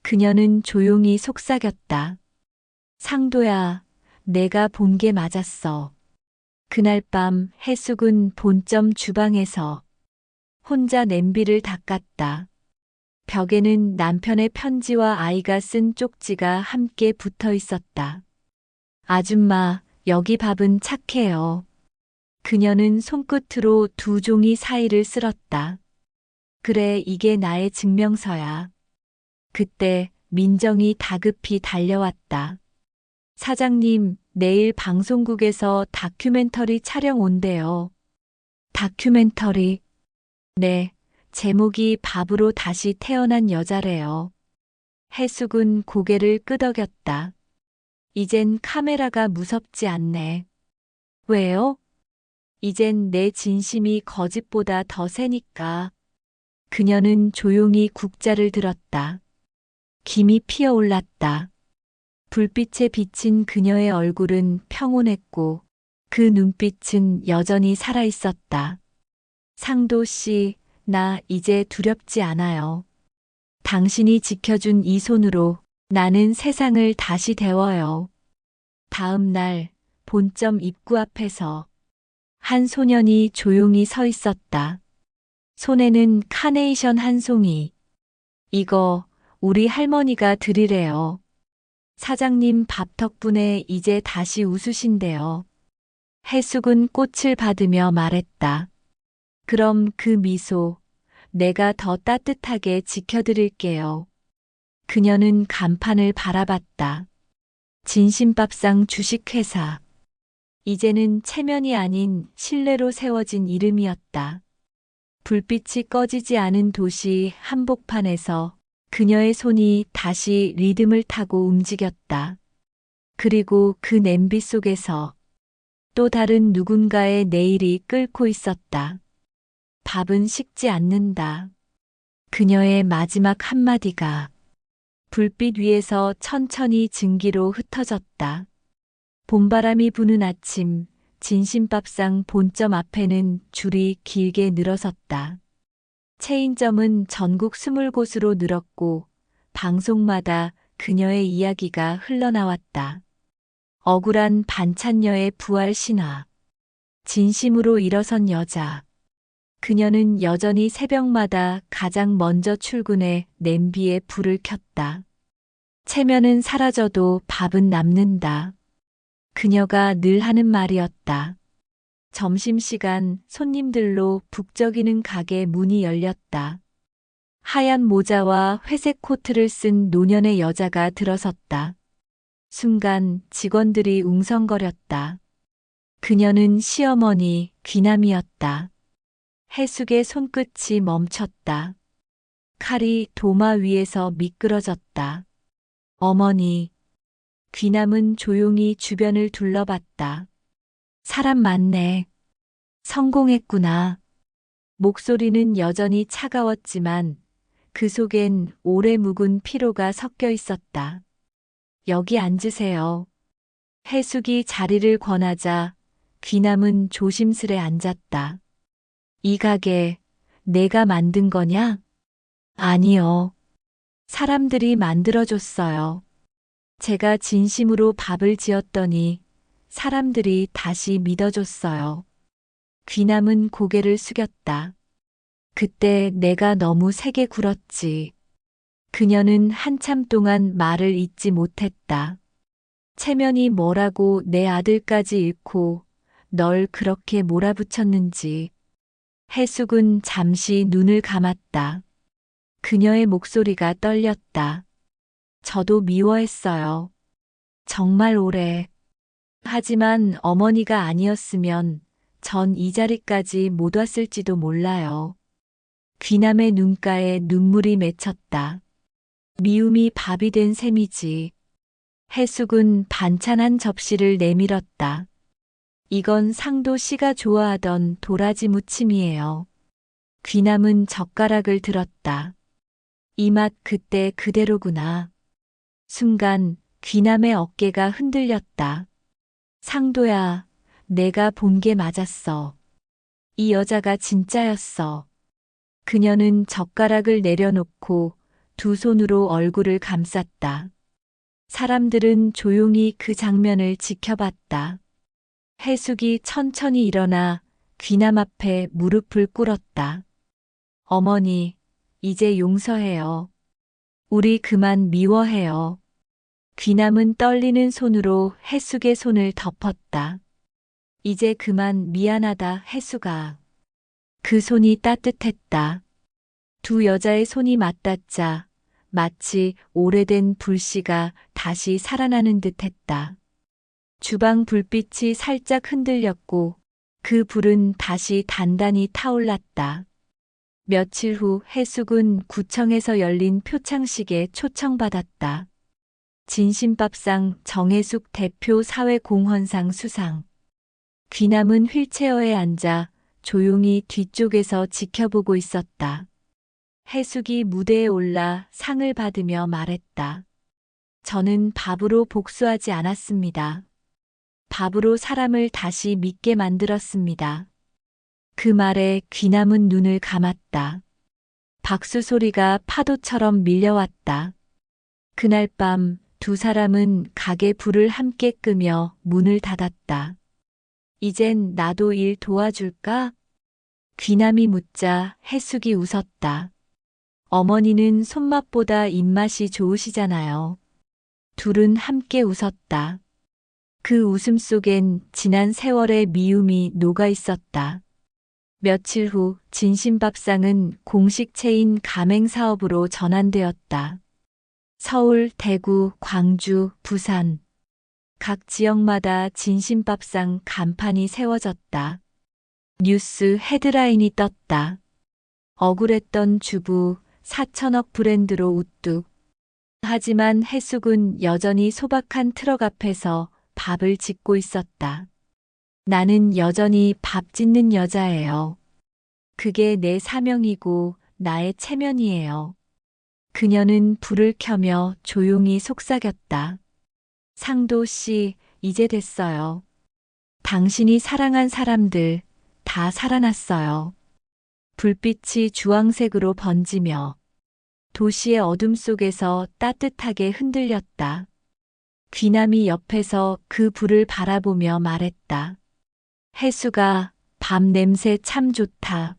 그녀는 조용히 속삭였다. 상도야, 내가 본 게 맞았어. 그날 밤 해숙은 본점 주방에서 혼자 냄비를 닦았다. 벽에는 남편의 편지와 아이가 쓴 쪽지가 함께 붙어 있었다. 아줌마, 여기 밥은 착해요. 그녀는 손끝으로 두 종이 사이를 쓸었다. 그래, 이게 나의 증명서야. 그때 민정이 다급히 달려왔다. 사장님, 내일 방송국에서 다큐멘터리 촬영 온대요. 다큐멘터리. 네, 제목이 밥으로 다시 태어난 여자래요. 해숙은 고개를 끄덕였다. 이젠 카메라가 무섭지 않네. 왜요? 이젠 내 진심이 거짓보다 더 세니까. 그녀는 조용히 국자를 들었다. 김이 피어올랐다. 불빛에 비친 그녀의 얼굴은 평온했고 그 눈빛은 여전히 살아있었다. 상도 씨, 나 이제 두렵지 않아요. 당신이 지켜준 이 손으로 나는 세상을 다시 데워요. 다음 날 본점 입구 앞에서 한 소년이 조용히 서 있었다. 손에는 카네이션 한 송이. 이거 우리 할머니가 드리래요. 사장님 밥 덕분에 이제 다시 웃으신대요. 해숙은 꽃을 받으며 말했다. 그럼 그 미소, 내가 더 따뜻하게 지켜드릴게요. 그녀는 간판을 바라봤다. 진심밥상 주식회사. 이제는 체면이 아닌 신뢰로 세워진 이름이었다. 불빛이 꺼지지 않은 도시 한복판에서 그녀의 손이 다시 리듬을 타고 움직였다. 그리고 그 냄비 속에서 또 다른 누군가의 내일이 끓고 있었다. 밥은 식지 않는다. 그녀의 마지막 한마디가 불빛 위에서 천천히 증기로 흩어졌다. 봄바람이 부는 아침, 진심밥상 본점 앞에는 줄이 길게 늘어섰다. 체인점은 전국 20곳으로 늘었고 방송마다 그녀의 이야기가 흘러나왔다. 억울한 반찬녀의 부활 신화. 진심으로 일어선 여자. 그녀는 여전히 새벽마다 가장 먼저 출근해 냄비에 불을 켰다. 체면은 사라져도 밥은 남는다. 그녀가 늘 하는 말이었다. 점심시간 손님들로 북적이는 가게 문이 열렸다. 하얀 모자와 회색 코트를 쓴 노년의 여자가 들어섰다. 순간 직원들이 웅성거렸다. 그녀는 시어머니 귀남이었다. 해숙의 손끝이 멈췄다. 칼이 도마 위에서 미끄러졌다. 어머니. 귀남은 조용히 주변을 둘러봤다. 사람 많네. 성공했구나. 목소리는 여전히 차가웠지만 그 속엔 오래 묵은 피로가 섞여 있었다. 여기 앉으세요. 해숙이 자리를 권하자 귀남은 조심스레 앉았다. 이 가게 내가 만든 거냐? 아니요. 사람들이 만들어줬어요. 제가 진심으로 밥을 지었더니 사람들이 다시 믿어줬어요. 귀남은 고개를 숙였다. 그때 내가 너무 세게 굴었지. 그녀는 한참 동안 말을 잇지 못했다. 체면이 뭐라고 내 아들까지 잃고 널 그렇게 몰아붙였는지. 해숙은 잠시 눈을 감았다. 그녀의 목소리가 떨렸다. 저도 미워했어요. 정말 오래. 하지만 어머니가 아니었으면 전 이 자리까지 못 왔을지도 몰라요. 귀남의 눈가에 눈물이 맺혔다. 미움이 밥이 된 셈이지. 해숙은 반찬 한 접시를 내밀었다. 이건 상도 씨가 좋아하던 도라지 무침이에요. 귀남은 젓가락을 들었다. 이 맛 그때 그대로구나. 순간 귀남의 어깨가 흔들렸다. 상도야, 내가 본 게 맞았어. 이 여자가 진짜였어. 그녀는 젓가락을 내려놓고 두 손으로 얼굴을 감쌌다. 사람들은 조용히 그 장면을 지켜봤다. 해숙이 천천히 일어나 귀남 앞에 무릎을 꿇었다. 어머니, 이제 용서해요. 우리 그만 미워해요. 귀남은 떨리는 손으로 해숙의 손을 덮었다. 이제 그만 미안하다, 해숙아. 그 손이 따뜻했다. 두 여자의 손이 맞닿자 마치 오래된 불씨가 다시 살아나는 듯 했다. 주방 불빛이 살짝 흔들렸고 그 불은 다시 단단히 타올랐다. 며칠 후 해숙은 구청에서 열린 표창식에 초청받았다. 진심밥상 정혜숙 대표 사회공헌상 수상. 귀남은 휠체어에 앉아 조용히 뒤쪽에서 지켜보고 있었다. 해숙이 무대에 올라 상을 받으며 말했다. 저는 밥으로 복수하지 않았습니다. 밥으로 사람을 다시 믿게 만들었습니다. 그 말에 귀남은 눈을 감았다. 박수 소리가 파도처럼 밀려왔다. 그날 밤 두 사람은 가게 불을 함께 끄며 문을 닫았다. 이젠 나도 일 도와줄까? 귀남이 묻자 해숙이 웃었다. 어머니는 손맛보다 입맛이 좋으시잖아요. 둘은 함께 웃었다. 그 웃음 속엔 지난 세월의 미움이 녹아 있었다. 며칠 후 진심밥상은 공식 체인 가맹 사업으로 전환되었다. 서울, 대구, 광주, 부산. 각 지역마다 진심밥상 간판이 세워졌다. 뉴스 헤드라인이 떴다. 억울했던 주부 4천억 브랜드로 우뚝. 하지만 해숙은 여전히 소박한 트럭 앞에서 밥을 짓고 있었다. 나는 여전히 밥 짓는 여자예요. 그게 내 사명이고 나의 체면이에요. 그녀는 불을 켜며 조용히 속삭였다. 상도 씨, 이제 됐어요. 당신이 사랑한 사람들 다 살아났어요. 불빛이 주황색으로 번지며 도시의 어둠 속에서 따뜻하게 흔들렸다. 귀남이 옆에서 그 불을 바라보며 말했다. 해수가 밥 냄새 참 좋다.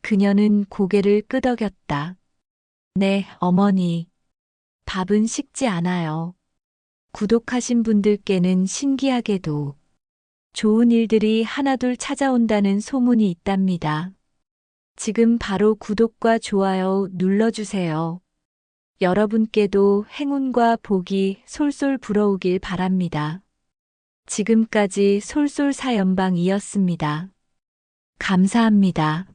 그녀는 고개를 끄덕였다. 네, 어머니. 밥은 식지 않아요. 구독하신 분들께는 신기하게도 좋은 일들이 하나둘 찾아온다는 소문이 있답니다. 지금 바로 구독과 좋아요 눌러주세요. 여러분께도 행운과 복이 솔솔 불어오길 바랍니다. 지금까지 솔솔사연방이었습니다. 감사합니다.